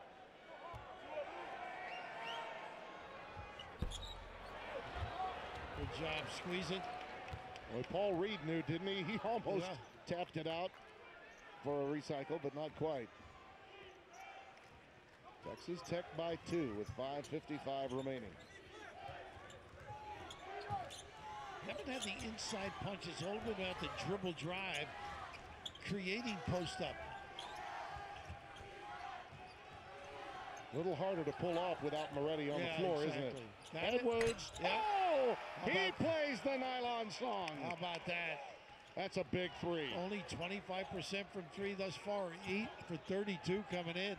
Good job squeezing. Well, Paul Reed knew, didn't he? He almost tapped it out for a recycle, but not quite. Texas Tech by 2 with 5:55 remaining. Haven't had the inside punches. All about the dribble drive, creating post up. A little harder to pull off without Moretti on the floor, exactly. isn't it? Got Edwards. Yep. Oh, he plays the nylon song. How about that? That's a big 3. Only 25% from 3 thus far. 8 for 32 coming in.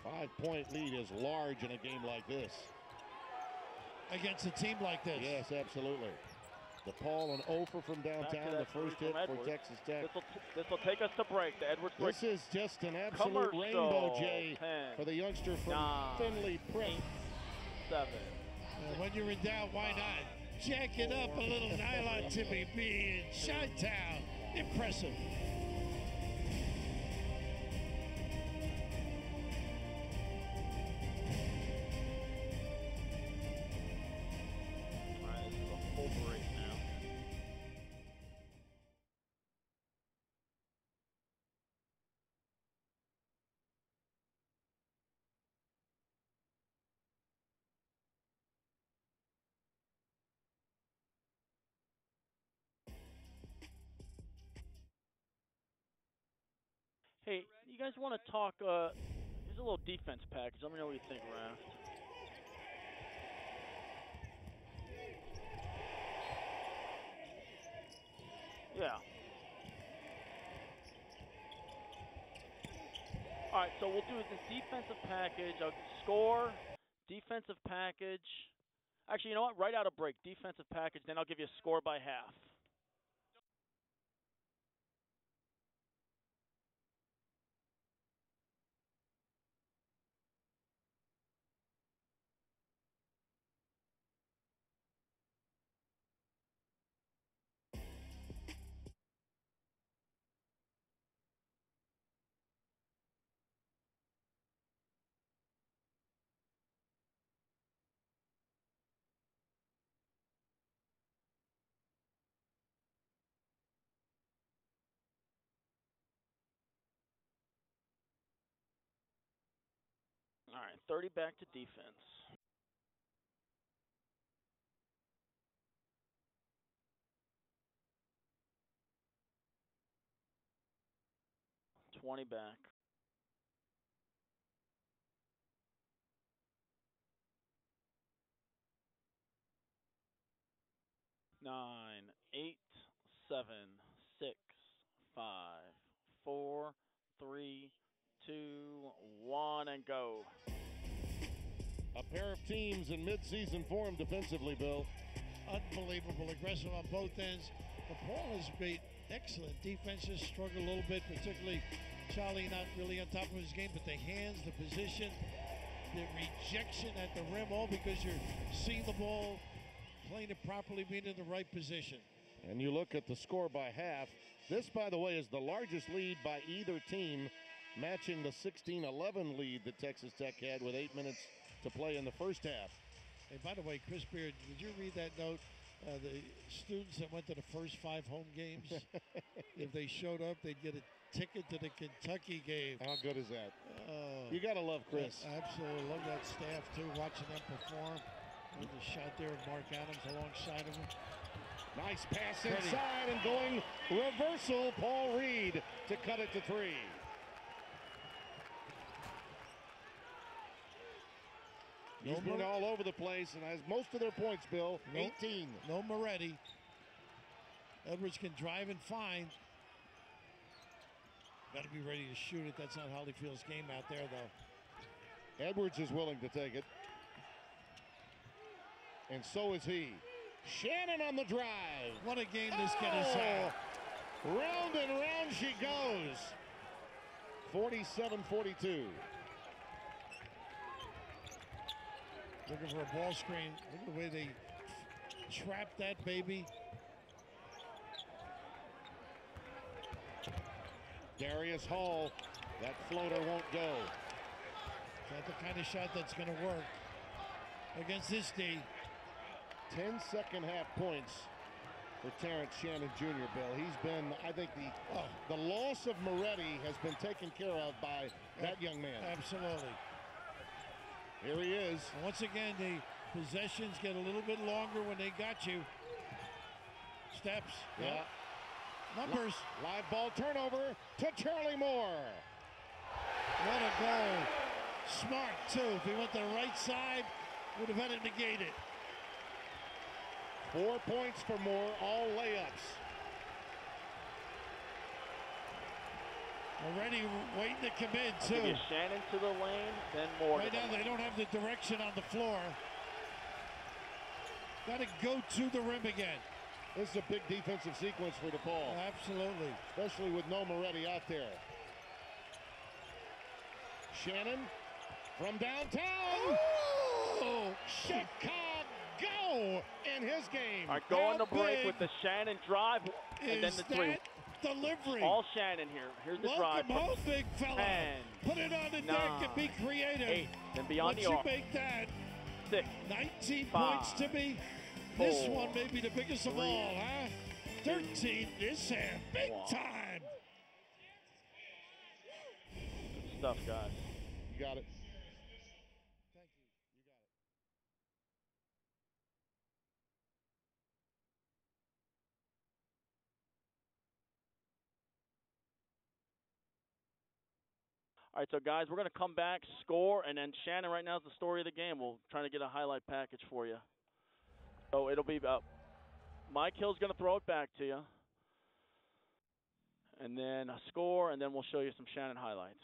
5-point lead is large in a game like this. against a team like this. Yes, absolutely. DePaul an offer from downtown, the first hit for Texas Tech. This will take us to break. The Edwards break. This is just an absolute rainbow, Jay, 10, for the youngster from 9, Finley Prep. 8, 7. When you're in doubt, why not? Jack it up a little nylon Timmy B in Chi-Town. Impressive. All right, this is a full break now. Hey, you guys want to talk? Here's a little defense package. Let me know what you think, Raft. Yeah. All right, so we'll do this defensive package. I'll score, defensive package. Actually, you know what? Right out of break, defensive package. Then I'll give you a score by half. All right, 30 back to defense. $20 back. Nine, 8, 7, 6, 5, 4, 3, 2, 1, and go. A pair of teams in mid-season form defensively, Bill. Unbelievable, aggressive on both ends. Depaul has made excellent defenses, struggle a little bit, particularly Charlie not really on top of his game, but the hands, the position, the rejection at the rim, all because you're seeing the ball, playing it properly, being in the right position. And you look at the score by half. This, by the way, is the largest lead by either team, matching the 16-11 lead that Texas Tech had with 8 minutes to play in the first half. Hey, by the way, Chris Beard, did you read that note? The students that went to the first 5 home games, if they showed up, they'd get a ticket to the Kentucky game. How good is that? Oh, You got to love Chris. Absolutely. Love that staff, too, watching them perform. There's a shot there of Mark Adams alongside of him. Nice pass inside and going reversal. Paul Reed to cut it to 3. He's been all over the place and has most of their points, Bill. 18. No Moretti. Edwards can drive and find. Got to be ready to shoot it. That's not Holyfield's game out there, though. Edwards is willing to take it. And so is he. Shannon on the drive. What a game this kid has had. Round and round she goes. 47-42. Looking for a ball screen. Look at the way they trap that baby. Darius Hall. That floater won't go. Not the kind of shot that's going to work against this D. 10 second half points for Terrence Shannon Jr., Bill. He's been, I think, the loss of Moretti has been taken care of by that young man. Absolutely. Here he is. And once again, the possessions get a little bit longer when they got you. Steps. Yeah. Numbers. Live ball turnover to Charlie Moore. What a goal. Smart, too. If he went to the right side, would have had it negated. 4 points for Moore, all layups. Already waiting to come in, I'll too. give you Shannon to the lane, then Moore. Right now, they don't have the direction on the floor. Got to go to the rim again. This is a big defensive sequence for Depaul. Absolutely. Especially with no Moretti out there. Shannon from downtown. Oh! Chicago in his game. All right, go on the break with the Shannon drive and then the three. Delivery. All Shannon here. Here's the drive. Welcome home, big fella. 10, Put it on the deck and be creative. 8, then beyond Once the you arc. make that 6, 19 5, points to me. This 4, one may be the biggest of 3, all, huh? 13 this half, big 1. time. Good stuff, guys. You got it. Thank you. You got it. All right, so guys, we're going to come back, score, and then Shannon right now is the story of the game. We'll try to get a highlight package for you. So it'll be about Mike Hill's going to throw it back to you, and then a score, and then we'll show you some Shannon highlights.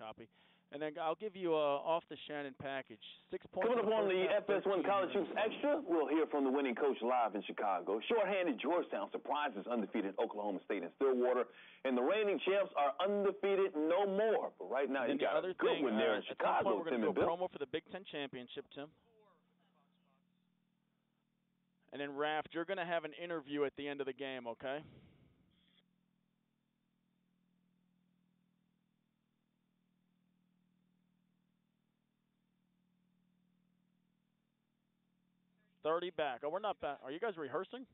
Copy. And then I'll give you off the Shannon package. 6 points. Coming up on the first FS1 half, College 13 Hoops Extra, we'll hear from the winning coach live in Chicago. Shorthanded Georgetown surprises undefeated Oklahoma State and Stillwater. And the reigning champs are undefeated no more. But right now, you got a good one there in Chicago, we're going Tim to and do a Bill. promo for the Big Ten Championship, Tim. And then, Raft, you're going to have an interview at the end of the game, okay? $30 back. Oh, we're not back. Are you guys rehearsing?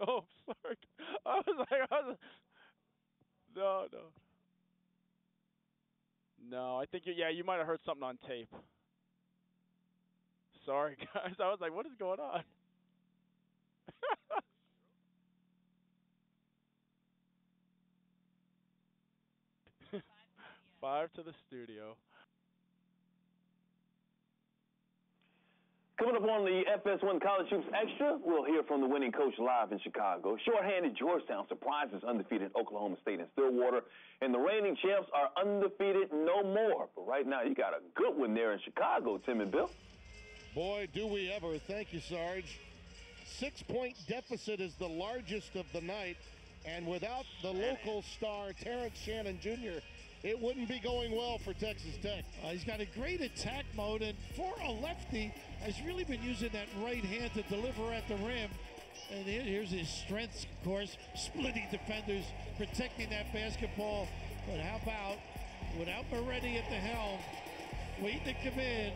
Oh, sorry. I was no. No, I think you might have heard something on tape. Sorry, guys. I was like, what is going on? Five to the studio. Coming up on the FS1 College Hoops Extra, we'll hear from the winning coach live in Chicago. Shorthanded Georgetown surprises undefeated Oklahoma State and Stillwater. And the reigning champs are undefeated no more. But right now, you got a good one there in Chicago, Tim and Bill. Boy, do we ever. Thank you, Sarge. 6-point deficit is the largest of the night. And without the local star, Terrence Shannon Jr., it wouldn't be going well for Texas Tech. He's got a great attack mode, and for a lefty, has really been using that right hand to deliver at the rim. And here's his strengths, of course, splitting defenders, protecting that basketball. But how about, without Moretti at the helm, waiting to come in,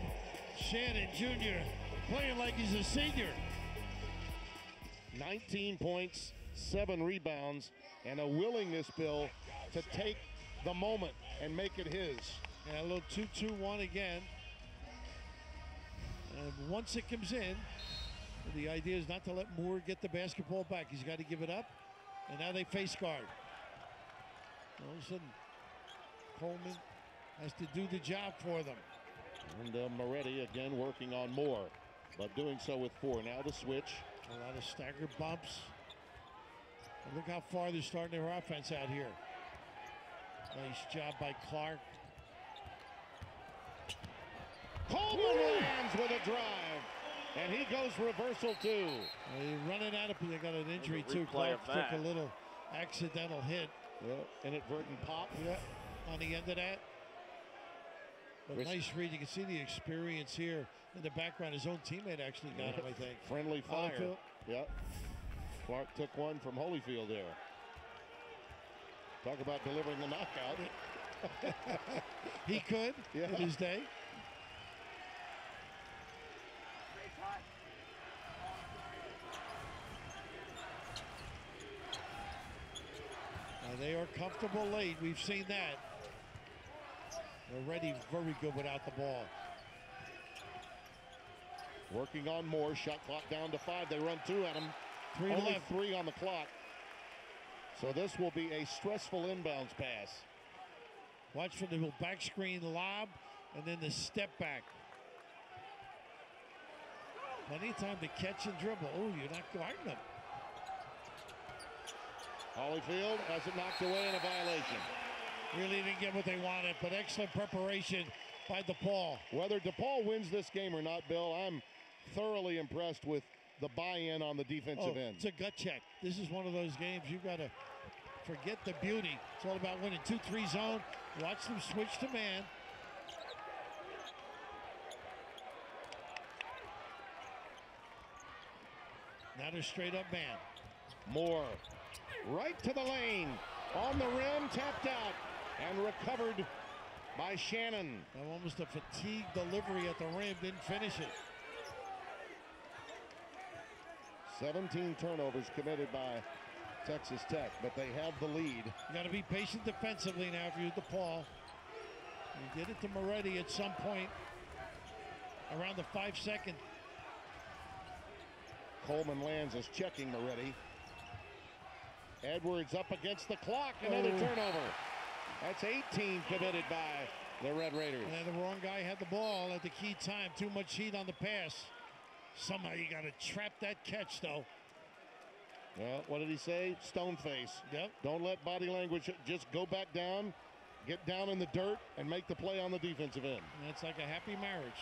Shannon Jr. playing like he's a senior. 19 points, 7 rebounds, and a willingness, Bill, to take the moment and make it his. And a little 2-2-1 again. And once it comes in, the idea is not to let Moore get the basketball back. He's got to give it up. And now they face guard. All of a sudden, Coleman has to do the job for them. And Moretti again working on Moore, but doing so with 4. Now the switch. A lot of staggered bumps. And look how far they're starting their offense out here. Nice job by Clark. Coleman lands with a drive, and he goes reversal too. They're running out of, they got an injury too. Replay Clark of that. took a little accidental hit. Inadvertent pop. On the end of that. But nice read. You can see the experience here in the background. His own teammate actually got him, I think. Friendly fire. Holyfield. Yep. Clark took one from Holyfield there. Talk about delivering the knockout. He could in his day. Now they are comfortable late. We've seen that. They're ready, very good without the ball. Working on more. Shot clock down to 5. They run 2 at him. Only 3 on the clock. So this will be a stressful inbounds pass. Watch for the back screen lob and then the step back. Plenty of time to catch and dribble. Oh, you're not guarding them. Holyfield has it knocked away in a violation. Really didn't get what they wanted, but excellent preparation by Depaul. Whether Depaul wins this game or not, Bill, I'm thoroughly impressed with the buy-in on the defensive end. It's a gut check. This is one of those games you got to forget the beauty. It's all about winning 2-3 zone. Watch them switch to man. Now they're straight up man. Moore right to the lane. On the rim, tapped out and recovered by Shannon. Almost a fatigue delivery at the rim, didn't finish it. 17 turnovers committed by Texas Tech, but they have the lead. You got to be patient defensively now if you're Depaul. You get it to Moretti at some point around the 5-second. Coleman lands as checking Moretti. Edwards up against the clock, another turnover. That's 18 committed by the Red Raiders. And the wrong guy had the ball at the key time. Too much heat on the pass. Somehow you got to trap that catch, though. Well, what did he say? Stone face. Yep. Don't let body language, just go back down, get down in the dirt, and make the play on the defensive end. And it's like a happy marriage.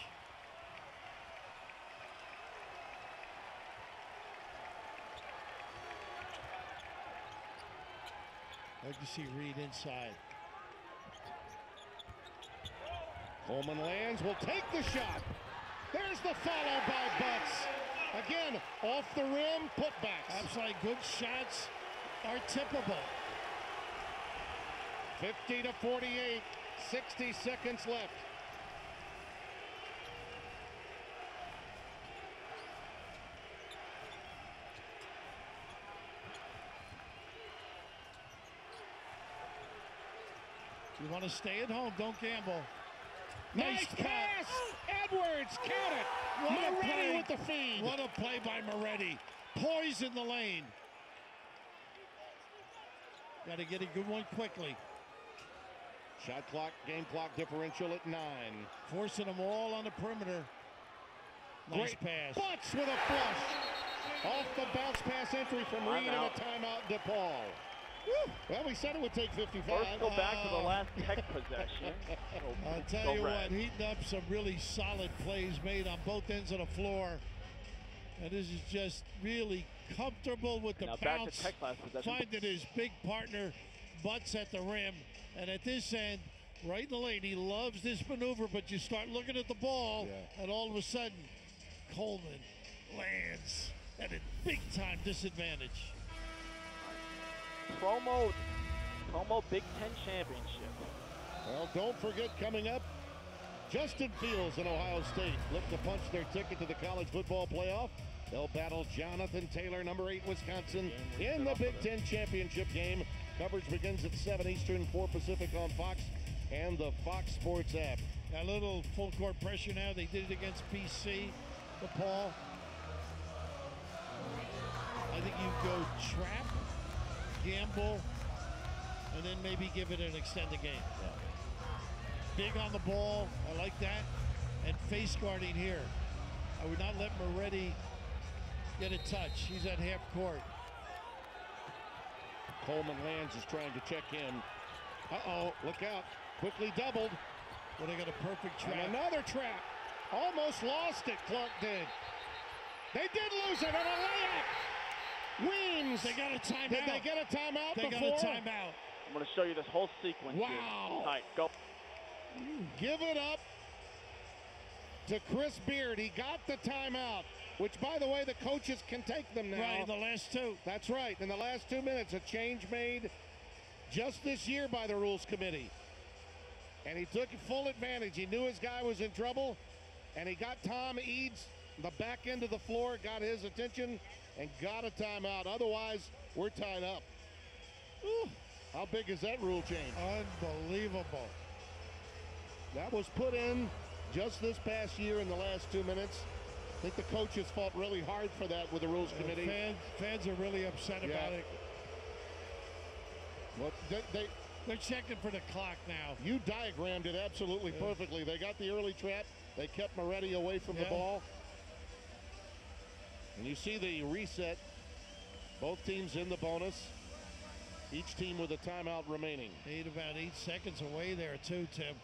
Like to see Reed inside. Coleman lands, will take the shot. There's the follow by Butts. Again, off the rim, putbacks. That's like good shots are tippable. 50-48, 60 seconds left. You want to stay at home, don't gamble. Nice pass! Edwards, count it! Moretti with the feed. What a play by Moretti. Poise in the lane. Got to get a good one quickly. Shot clock, game clock differential at 9. Forcing them all on the perimeter. Nice pass. Butts with a flush. Off the bounce pass entry from Reed and a timeout, Depaul. Woo. Well, we said it would take 55. First, go back to the last Tech possession. I'll tell you what, heating up some really solid plays made on both ends of the floor. And this is just really comfortable with the now bounce. Back to Tech last possession. Finding his big partner, Butts at the rim. And at this end, right in the lane, he loves this maneuver, but you start looking at the ball, and all of a sudden, Coleman lands at a big-time disadvantage. Promo Big Ten Championship. Well, don't forget coming up, Justin Fields and Ohio State look to punch their ticket to the college football playoff. They'll battle Jonathan Taylor, number 8 Wisconsin, in the Big Ten Championship game. Coverage begins at 7 Eastern, 4 Pacific on Fox and the Fox Sports app. A little full court pressure now. They did it against BC, Depaul. I think you go trap, gamble, and then maybe give it an extended game. Big on the ball, I like that. And face guarding here. I would not let Moretti get a touch. He's at half court. Coleman lands is trying to check in. Uh-oh, look out. Quickly doubled. Well, they got a perfect trap. And another trap. Almost lost it, Clark did. They did lose it on a layup. Weems. They got a timeout. Did they get a timeout before? They got a timeout. I'm going to show you this whole sequence. Wow. Here. All right, go. Give it up to Chris Beard. He got the timeout, which, by the way, the coaches can take them now. Right, in the last 2. That's right. In the last 2 minutes, a change made just this year by the Rules Committee. And he took full advantage. He knew his guy was in trouble, and he got Tom Eads, the back end of the floor, got his attention, and got a timeout. Otherwise, we're tied up. Ooh, how big is that rule change? Unbelievable. That was put in just this past year in the last 2 minutes. I think the coaches fought really hard for that with the rules committee. Fans are really upset about it. Well, they're checking for the clock now. You diagrammed it absolutely perfectly. They got the early trap. They kept Moretti away from the ball. And you see the reset. Both teams in the bonus. Each team with a timeout remaining. About 8 seconds away there too, Tim.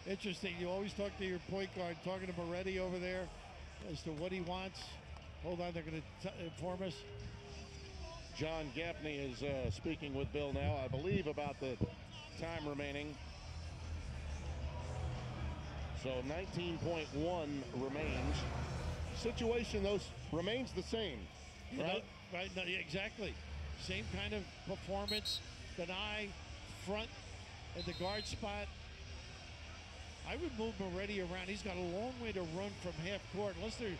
Interesting. You always talk to your point guard, talking to Moretti over there as to what he wants. Hold on, they're going to inform us. John Gaffney is speaking with Bill now, I believe, about the time remaining. So 19.1 remains. Situation, though, remains the same, right? Right, no, yeah, exactly. Same kind of performance. Deny, front, at the guard spot. I would move Moretti around. He's got a long way to run from half court, unless they're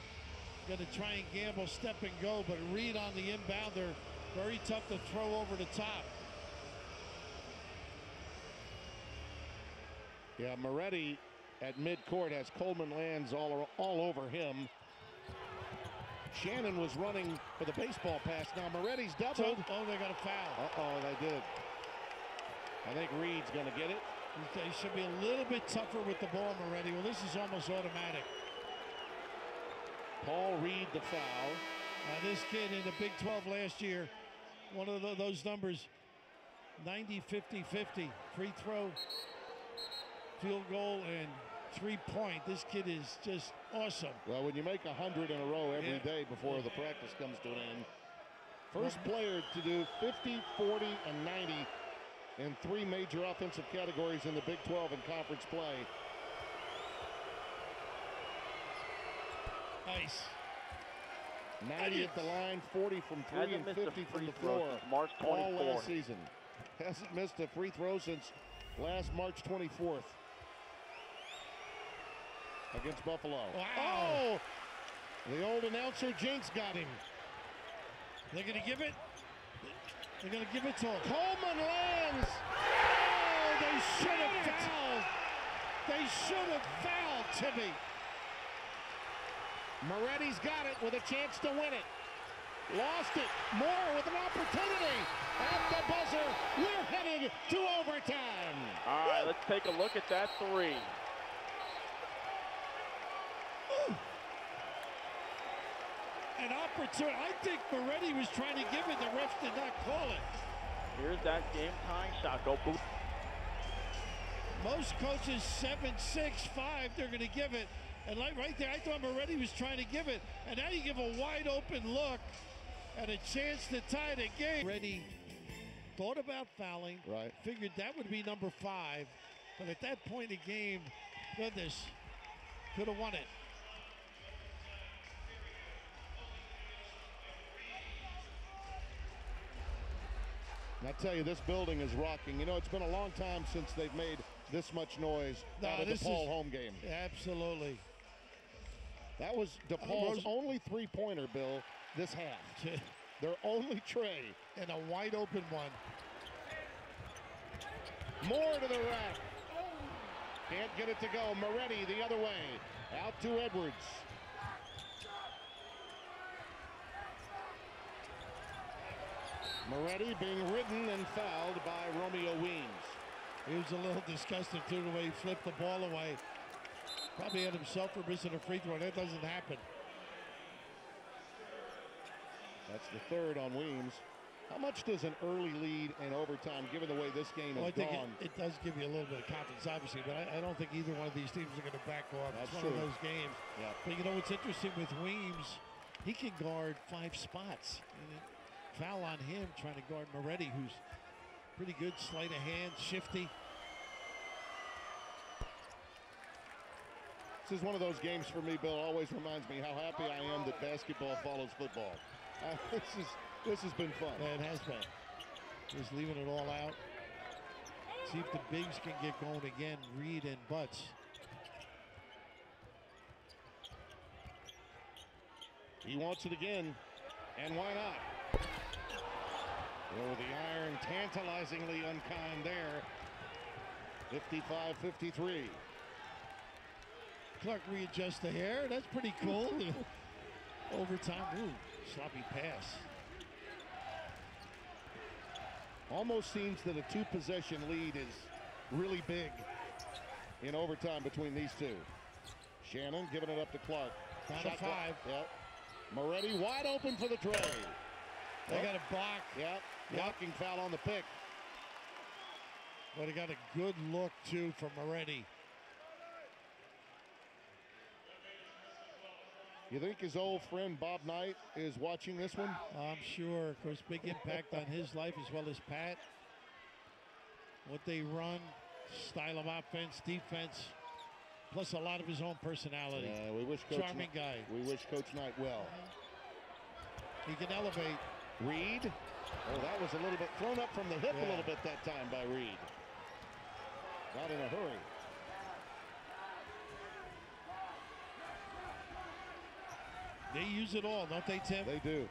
going to try and gamble, step and go. But Reed on the inbound, they're very tough to throw over the top. Yeah, Moretti at midcourt has Coleman Lands all over him. Shannon was running for the baseball pass. Now Moretti's doubled. Oh, they got a foul. Uh-oh, they did. I think Reed's going to get it. He should be a little bit tougher with the ball, Moretti. Well, this is almost automatic. Paul Reed the foul. This kid in the Big 12 last year, one of those numbers, 90, 50, 50. Free throw, field goal, and 3-point. This kid is just awesome. Well, when you make 100 in a row every day before the practice comes to an end. First player to do 50, 40, and 90 in 3 major offensive categories in the Big 12 in conference play. Nice. 90 at the line, 40 from 3 and 50 from the floor. March 24th. All last season. Hasn't missed a free throw since last March 24th. Against Buffalo. Wow. Oh! The old announcer Jinx got him. They're going to give it. They're going to give it to him. Coleman Lands. Oh, they should have fouled. They should have fouled, Timmy. Moretti's got it with a chance to win it. Lost it. Moore with an opportunity. At the buzzer, we're headed to overtime. All right, let's take a look at that 3. An opportunity. I think Moretti was trying to give it. The refs did not call it. Here's that game-tying shot. Go boot. Most coaches 7, 6, 5. They're going to give it. And right there, I thought Moretti was trying to give it. And now you give a wide open look and a chance to tie the game. Moretti thought about fouling. Right. Figured that would be number 5. But at that point in the game, goodness, could have won it. And I tell you, this building is rocking. You know, it's been a long time since they've made this much noise out of the Depaul home game. Absolutely. That was DePaul's only three-pointer, Bill, this half. Their only tray. And a wide open one. Moore to the rack. Can't get it to go. Moretti the other way. Out to Edwards. Moretti being ridden and fouled by Romeo Weems. He was a little disgusted too the way he flipped the ball away. Probably had himself for missing a free throw. That doesn't happen. That's the 3rd on Weems. How much does an early lead in overtime, given the way this game has gone? It does give you a little bit of confidence, obviously, but I don't think either one of these teams are going to back off. That's it's one of those games. Yeah. But you know what's interesting with Weems? He can guard 5 spots. Foul on him trying to guard Moretti, who's pretty good, sleight of hand, shifty. This is one of those games for me, Bill. Always reminds me how happy I am that basketball follows football. This has been fun. Yeah, it has been. Just leaving it all out. See if the bigs can get going again. Reed and Butts. He wants it again, and why not? Oh, the iron tantalizingly unkind there. 55-53. Clark readjust the hair. That's pretty cool. Overtime. Ooh, sloppy pass. Almost seems that a 2-possession lead is really big in overtime between these two. Shannon giving it up to Clark. Down to 5. Yep. Moretti wide open for the tray. They got a block. Yep. Blocking foul on the pick. But he got a good look, too, from Moretti. You think his old friend Bob Knight is watching this one? I'm sure. Of course, big impact on his life as well as Pat. What they run, style of offense, defense, plus a lot of his own personality. Yeah, we wish Coach Charming guy. We wish Coach Knight well. He can elevate. Reed. Oh, that was a little bit thrown up from the hip a little bit that time by Reed. Not in a hurry. They use it all, don't they, Tim? They do.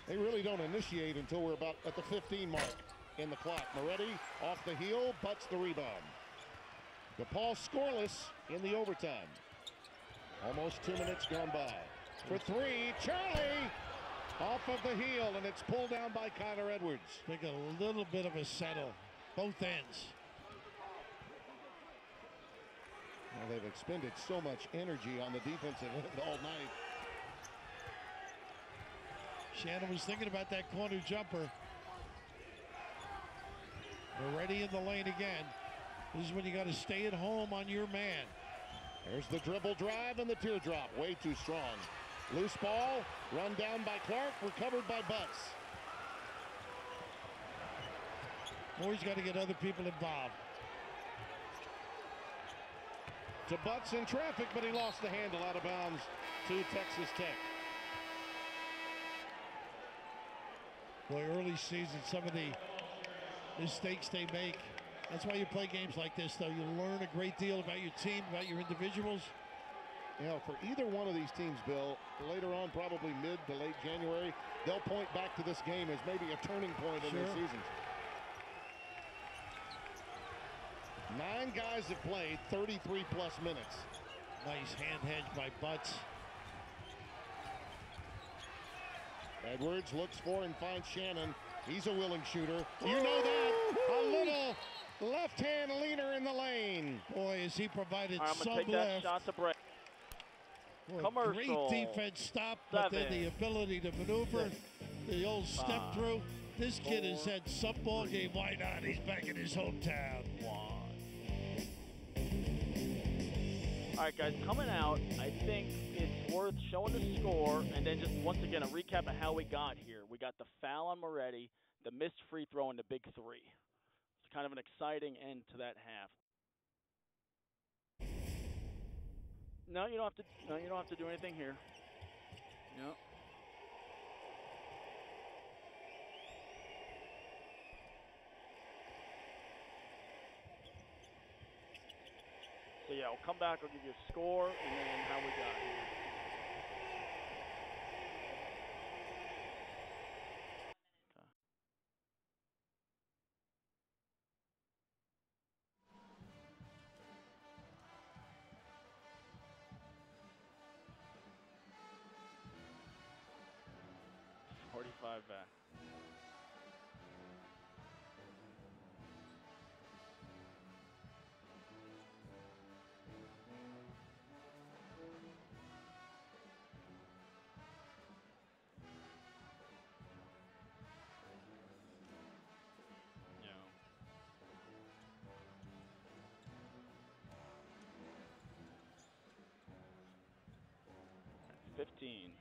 They really don't initiate until we're about at the 15 mark in the clock. Moretti off the heel, butts the rebound. Depaul scoreless in the overtime. Almost 2 minutes gone by. For 3, Charlie off of the heel, and it's pulled down by Connor Edwards. Take a little bit of a settle, both ends. Well, they've expended so much energy on the defensive end all night. Shannon was thinking about that corner jumper. We're ready in the lane again. This is when you got to stay at home on your man. There's the dribble drive and the teardrop. Way too strong. Loose ball, run down by Clark, recovered by Butts. Always got to get other people involved. To Butts in traffic, but he lost the handle out of bounds to Texas Tech. Boy, early season, some of the mistakes they make. That's why you play games like this, though. You learn a great deal about your team, about your individuals. You know, for either one of these teams, Bill, later on, probably mid to late January, they'll point back to this game as maybe a turning point in their seasons. 9 guys have played 33-plus minutes. Nice hand hedge by Butts. Edwards looks for and finds Shannon. He's a willing shooter. You know that. A little left-hand leaner in the lane. Boy, has he provided I'm some gonna take left. that shot to break. Boy, Commercial. great defense stop, but then the ability to maneuver, the old step through. This kid has had some ball game. Why not? He's back in his hometown. All right, guys, coming out, I think it's worth showing the score and then just once again a recap of how we got here. We got the foul on Moretti, the missed free throw, and the big 3. It's kind of an exciting end to that half. No, you don't have to. No, you don't have to do anything here. No. So yeah, we'll come back. I'll give you a score and then how we got here. Okay. 45 back. Yeah. Okay, 15.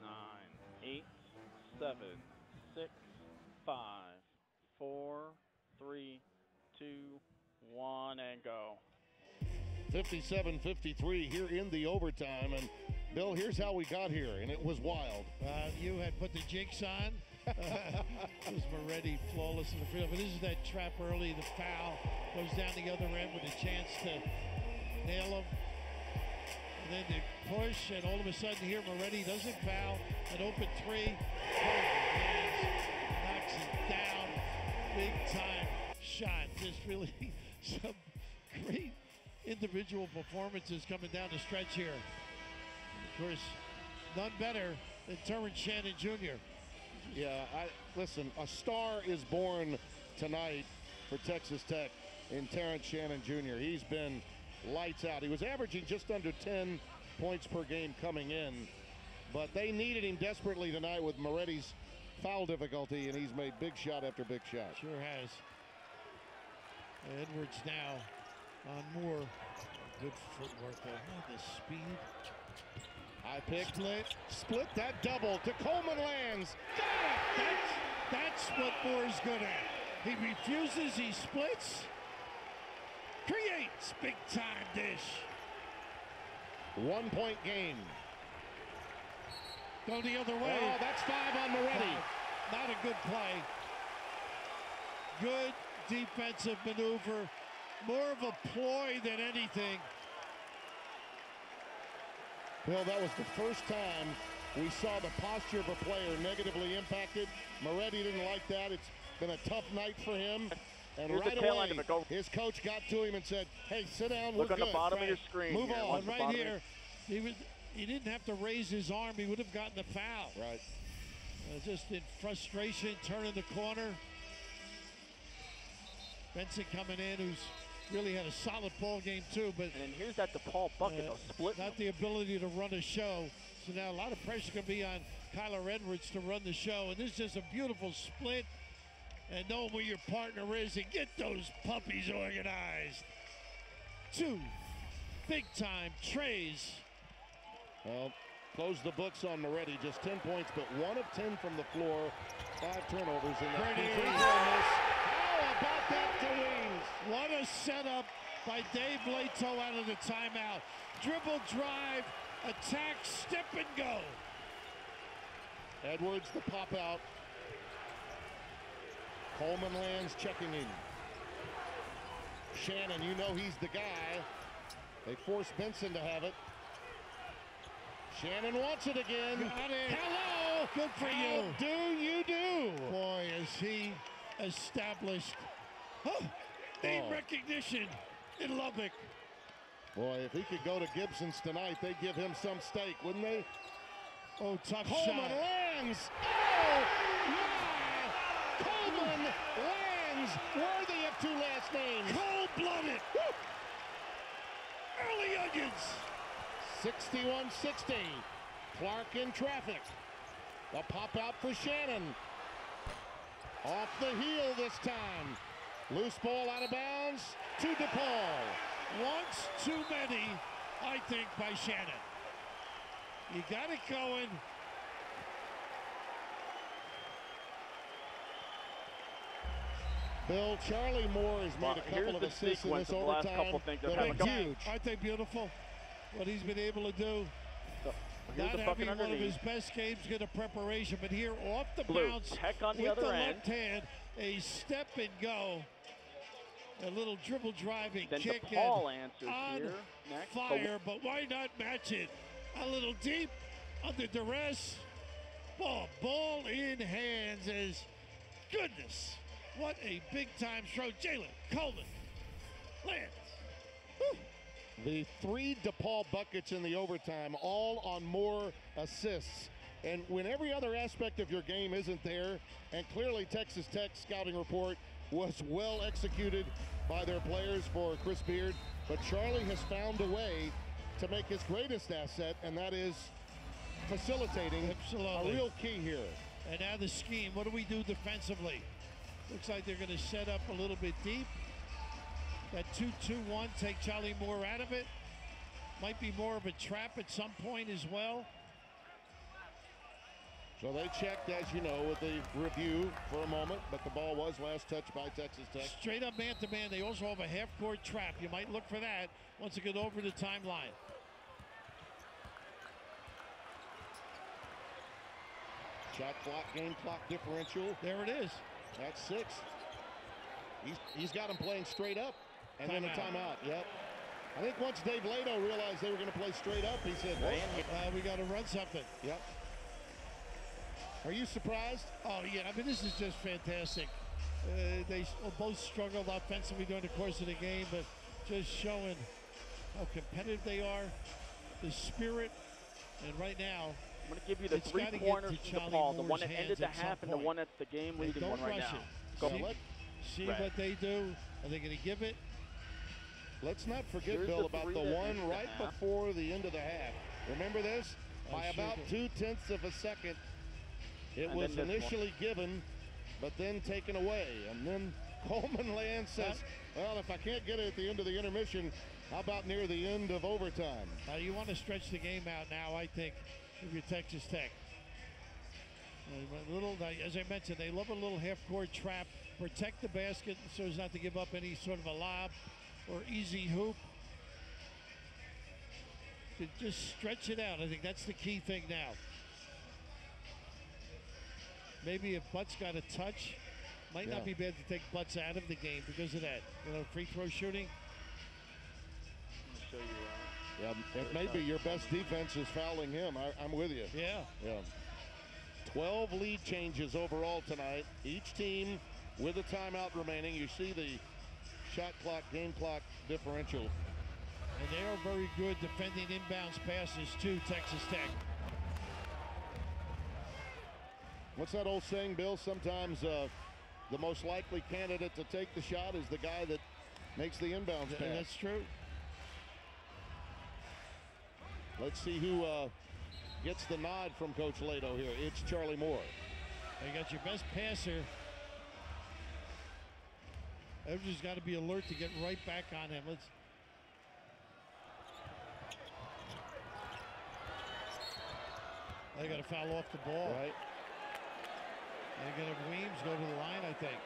9, 8, 7, 6, 5, 4, 3, 2, 1, and go. 57-53 here in the overtime. And, Bill, here's how we got here, and it was wild. You had put the jinx on. It was Moretti flawless in the field. But this is that trap early. The foul goes down the other end with a chance to nail him. And then the push, and all of a sudden here Moretti doesn't foul. An open 3. Knocks it down. big time shot. Just really some great individual performances coming down the stretch here. And of course, none better than Terrence Shannon Jr. Yeah, listen, a star is born tonight for Texas Tech in Terrence Shannon Jr. He's been lights out. He was averaging just under 10 points per game coming in, but they needed him desperately tonight with Moretti's foul difficulty, and he's made big shot after big shot. Sure has. Edwards now on Moore. Good footwork there. The speed. High pick. Split that double to Coleman lands. Got it! That's what Moore's good at. He refuses, he splits. Creates big time dish. 1 point game. Go the other way. Oh, that's 5 on Moretti. Not a good play. Good defensive maneuver. More of a ploy than anything. Well, that was the first time we saw the posture of a player negatively impacted. Moretti didn't like that. It's been a tough night for him. And Here's right away, his coach got to him and said, hey, sit down, Look we're on good. the bottom of your screen. Move here. on. Right here, he didn't have to raise his arm. He would have gotten the foul. Right. Just in frustration, turning the corner. Benson coming in, who's really had a solid ball game too, but And then here's that Depaul bucket, a split. not the ability to run a show. So now a lot of pressure going to be on Kyler Edwards to run the show. And this is just a beautiful split. And know where your partner is and get those puppies organized. 2 big-time trays. Well, close the books on Moretti. Just 10 points, but 1 of 10 from the floor. 5 turnovers in that. How about that to Weems? What a setup by Dave Leto out of the timeout. Dribble, drive, attack, step, and go. Edwards, the pop out. Coleman lands, checking in. Shannon, you know he's the guy. They force Benson to have it. Shannon wants it again. Got it. Hello! Good for you. How do you do? Boy, is he established name recognition in Lubbock. Boy, if he could go to Gibson's tonight, they'd give him some steak, wouldn't they? Oh, tough Coleman shot. lands! Oh, my! Coleman lands! Worthy of 2 last names. Cold-blooded. Early onions. 61-60. Clark in traffic. The pop out for Shannon. Off the heel this time. Loose ball out of bounds to Depaul. Once too many, I think, by Shannon. You got it going. Bill, Charlie Moore has made a couple of assists in this overtime. That are huge. Aren't they beautiful? What he's been able to do. Not having one of his best games, get a preparation, but here off the bounce Tech on the with other the end. left hand, a step and go. A little dribble driving Then kick Depaul and answers on here. Next. fire, but why not match it? A little deep under duress. Ball in hands as goodness. What a big time throw. Jalen Coleman lands. Whew. The 3 DePaul buckets in the overtime, all on Moore assists. And when every other aspect of your game isn't there, and clearly Texas Tech scouting report was well executed by their players for Chris Beard, but Charlie has found a way to make his greatest asset, and that is facilitating. Absolutely. A real key here. And now the scheme. What do we do defensively? Looks like they're going to set up a little bit deep. That 2-2-1, take Charlie Moore out of it. Might be more of a trap at some point as well. So they checked, as you know, with the review for a moment, but the ball was last touched by Texas Tech. Straight up man-to-man. They also have a half-court trap. You might look for that once you get over the timeline. Shot clock, game clock differential. There it is. That's 6. He's got him playing straight up. And then a timeout. Yep. I think once Dave Leto realized they were going to play straight up, he said, we got to run something. Yep. Are you surprised? Oh, yeah. I mean, this is just fantastic. They both struggled offensively during the course of the game, but just showing how competitive they are, the spirit, and right now, I'm going to give you the it's 3 gotta get pointers to from Charlie DePaul, the one Moore's that hands ended the at some half and the point. one that's the game They leading don't one right rush now. it. Go. See Right. what they do. Are they going to give it? Let's not forget, Here's Bill, the about three the that one ends the right half. before the end of the half. Remember this? By sure about do. 0.2 of a second, it And was then this initially given, but then taken away. And then Coleman Land says, well, if I can't get it at the end of the intermission, how about near the end of overtime? You want to stretch the game out now, I think, if you're Texas Tech. As I mentioned, they love a little half-court trap. Protect the basket so as not to give up any sort of a lob or easy hoop. To just stretch it out. I think that's the key thing now. Maybe if Butts got a touch, might not be bad to take Butts out of the game because of that. Free throw shooting. Show you. Yeah, it may be your best defense is fouling him. I'm with you. Yeah. 12 lead changes overall tonight. Each team with a timeout remaining. You see the shot clock, game clock differential. And they are very good defending inbounds passes too, Texas Tech. What's that old saying, Bill? Sometimes the most likely candidate to take the shot is the guy that makes the inbounds pass. That's true. Let's see who gets the nod from Coach Lato here. It's Charlie Moore. You got your best passer. Everybody's got to be alert to get right back on him. They got to foul off the ball. Right. They're going to have Weems go to the line, I think.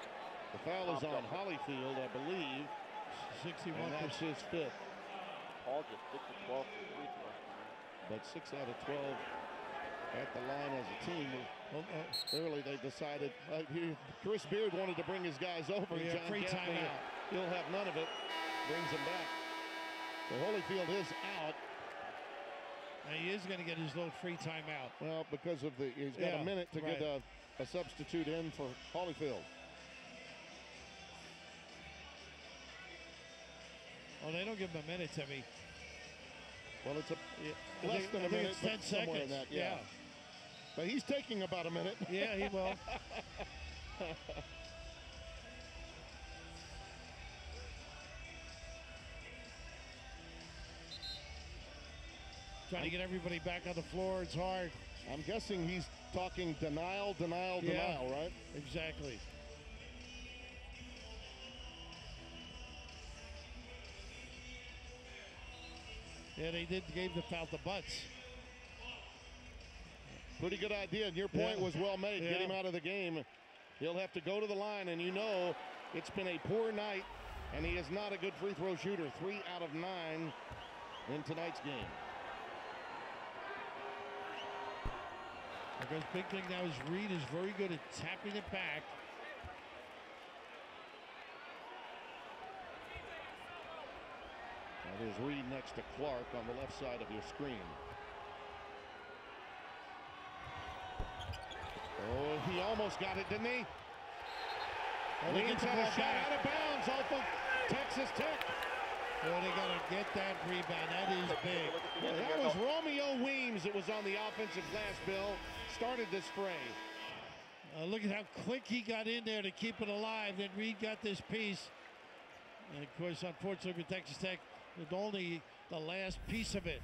The foul is on Holyfield, I believe. 61%. And that's his fifth. Paul just 6 of 12 for free throws. But 6 out of 12 at the line as a team. Clearly they decided. Chris Beard wanted to bring his guys over. Yeah, John free Gaffney, timeout. he'll have none of it. Brings him back. So Holyfield is out. Now he is going to get his little free timeout. Well, because of he's got a minute to get a substitute in for Holyfield. Oh, they don't give him a minute, Timmy. Well, it's less than a minute. It's 10 somewhere in seconds. that, yeah. But he's taking about a minute. Yeah, he will. Trying to get everybody back on the floor. It's hard. I'm guessing he's talking denial, right? Exactly. Yeah, they gave the foul to Butts. Pretty good idea, and your point was well made. Get him out of the game. He'll have to go to the line, and you know it's been a poor night, and he is not a good free throw shooter. 3 out of 9 in tonight's game. Because big thing now is Reed is very good at tapping it back. Now there's Reed next to Clark on the left side of your screen. Oh, he almost got it, didn't he? Williams had a shot out of bounds off of Texas Tech. Well, they got to get that rebound. That is big. Well, that was Romeo Weems that was on the offensive glass, Bill. Started this fray. Look at how quick he got in there to keep it alive. Then Reed got this piece. And, of course, unfortunately for Texas Tech, with only the last piece of it.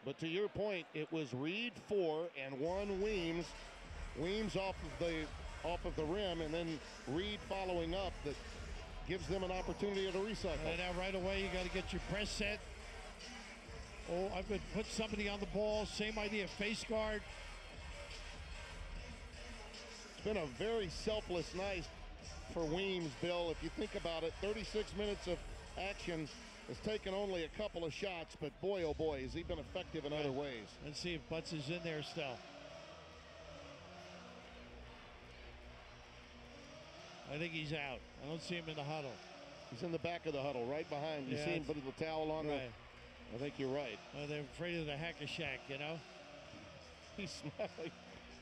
But to your point, it was Reed 4 and 1 Weems. Weems off of the rim, and then Reed following up that gives them an opportunity to recycle. And now right away you got to get your press set. Oh, I could put somebody on the ball. Same idea, face guard. It's been a very selfless night for Weems, Bill. If you think about it, 36 minutes of action has taken only a couple of shots, but boy, oh boy, has he been effective in other ways. Let's see if Butts is in there still. I think he's out. I don't see him in the huddle. He's in the back of the huddle, right behind. You see him put the towel on. Right. I think you're right. They're afraid of the hack-a-shack, you know? He's smiling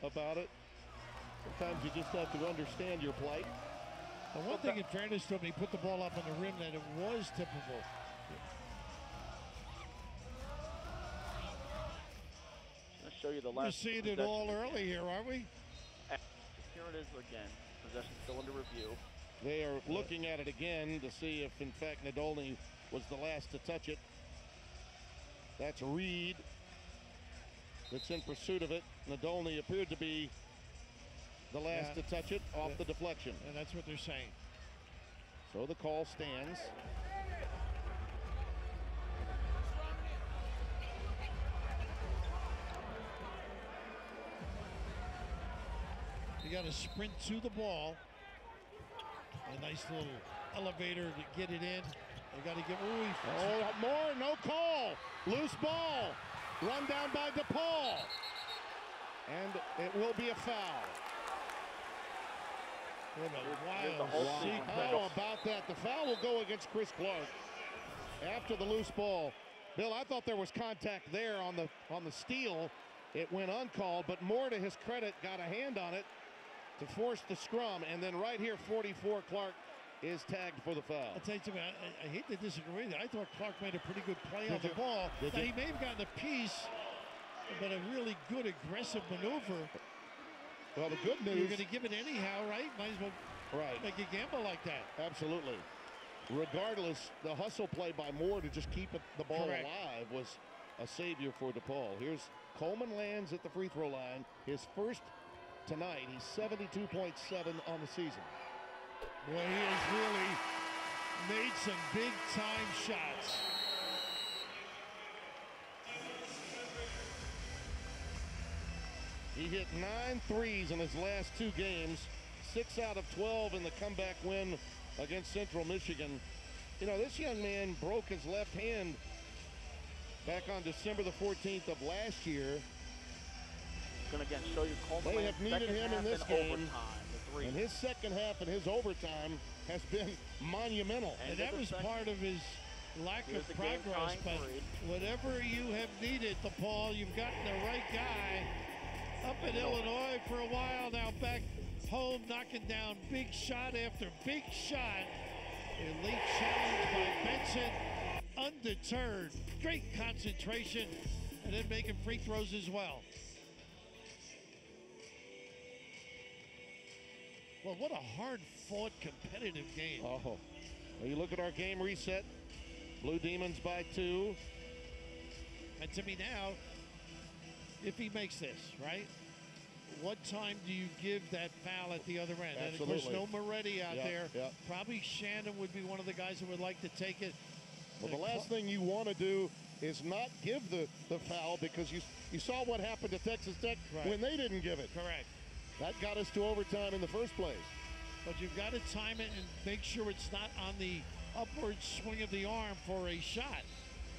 about it. Sometimes you just have to understand your plight. The one thing in fairness to him, he put the ball up on the rim that it was tippable. Let's show you the We're last. seeing it all early here, aren't we? Here it is again. Possession still under review. They are looking at it again to see if, in fact, Nadolny was the last to touch it. That's Reed that's in pursuit of it. Nadolny appeared to be the last to touch it off the deflection. And that's what they're saying. So the call stands. You got to sprint to the ball. A nice little elevator to get it in. They got to get. Oh, more, no call. Loose ball. Run down by Depaul. And it will be a foul. What a the whole wild thing. How about that? The foul will go against Chris Clark after the loose ball. Bill, I thought there was contact there on the steal. It went uncalled, but Moore, to his credit, got a hand on it to force the scrum. And then right here, 44, Clark is tagged for the foul. I'll tell you something, I hate to disagree with you. I thought Clark made a pretty good play on the ball. Now, he may have gotten a piece, but a really good aggressive maneuver. Well, the good news. You're going to give it anyhow, right? Might as well make a gamble like that. Absolutely. Regardless, the hustle play by Moore to just keep the ball alive was a savior for Depaul. Here's Coleman lands at the free throw line. His first tonight. He's 72.7 on the season. Boy, he has really made some big-time shots. He hit 9 threes in his last 2 games, 6 out of 12 in the comeback win against Central Michigan. You know, this young man broke his left hand back on December the 14th of last year. Going to again show you Coleman. They have needed him in this game. Overtime, and his second half and his overtime has been monumental. And that was part of his lack of progress. But whatever you have needed, Depaul, you've gotten the right guy. Up in Illinois for a while now, back home, knocking down big shot after big shot. A late challenge by Benson, undeterred, great concentration, and then making free throws as well. Well, what a hard-fought, competitive game. Oh, well, you look at our game reset. Blue Demons by 2. And to me now, if he makes this, right, what time do you give that foul at the other end? Absolutely. And, of course, no Moretti out there. Yep. Probably Shannon would be one of the guys that would like to take it. Well, the last thing you want to do is not give the foul, because you saw what happened to Texas Tech when they didn't give it. Correct. That got us to overtime in the first place. But you've got to time it and make sure it's not on the upward swing of the arm for a shot.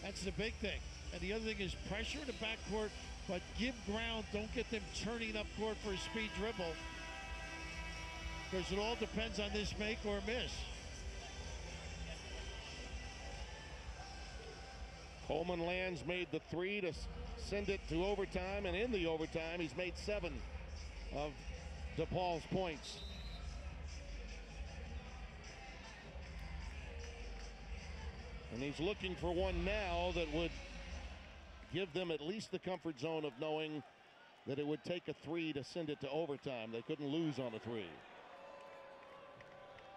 That's the big thing. And the other thing is pressure in the backcourt, but give ground. Don't get them turning up court for a speed dribble, because it all depends on this make or miss. Coleman lands, made the 3 to send it to overtime, and in the overtime, he's made 7 of Depaul's points. And he's looking for one now that would give them at least the comfort zone of knowing that it would take a 3 to send it to overtime. They couldn't lose on a 3.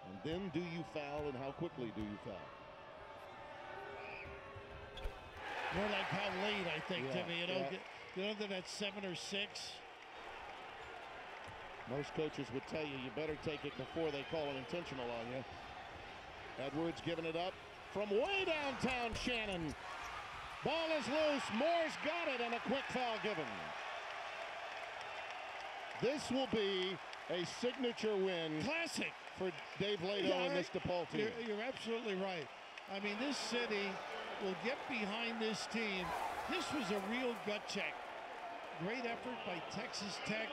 And then do you foul, and how quickly do you foul? More like how late, I think, Timmy. You know that that's 7 or 6. Most coaches would tell you better take it before they call it intentional on you. Edwards giving it up from way downtown. Shannon. Ball is loose. Moore's got it, and a quick foul given. This will be a signature win. Classic for Dave Lato and this Depaul team. You're absolutely right. I mean, this city will get behind this team. This was a real gut check. Great effort by Texas Tech.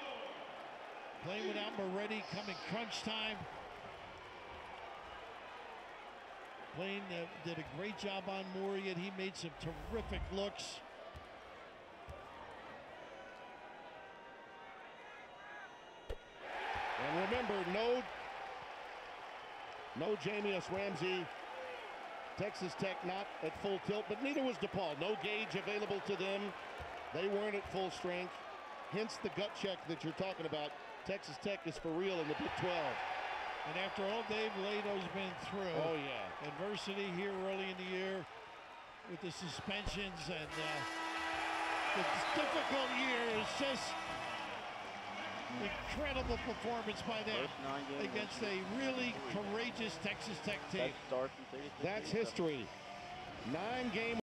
Playing without Moretti, coming crunch time. Payne did a great job on Moore, yet he made some terrific looks. And remember, No Jamius Ramsey. Texas Tech not at full tilt, but neither was Depaul. No Gage available to them. They weren't at full strength. Hence the gut check that you're talking about. Texas Tech is for real in the Big 12. And after all Dave Lato's been through, oh yeah, adversity here early in the year with the suspensions and the difficult year, is just incredible performance by them against a really courageous Texas Tech team. That's history. 9-game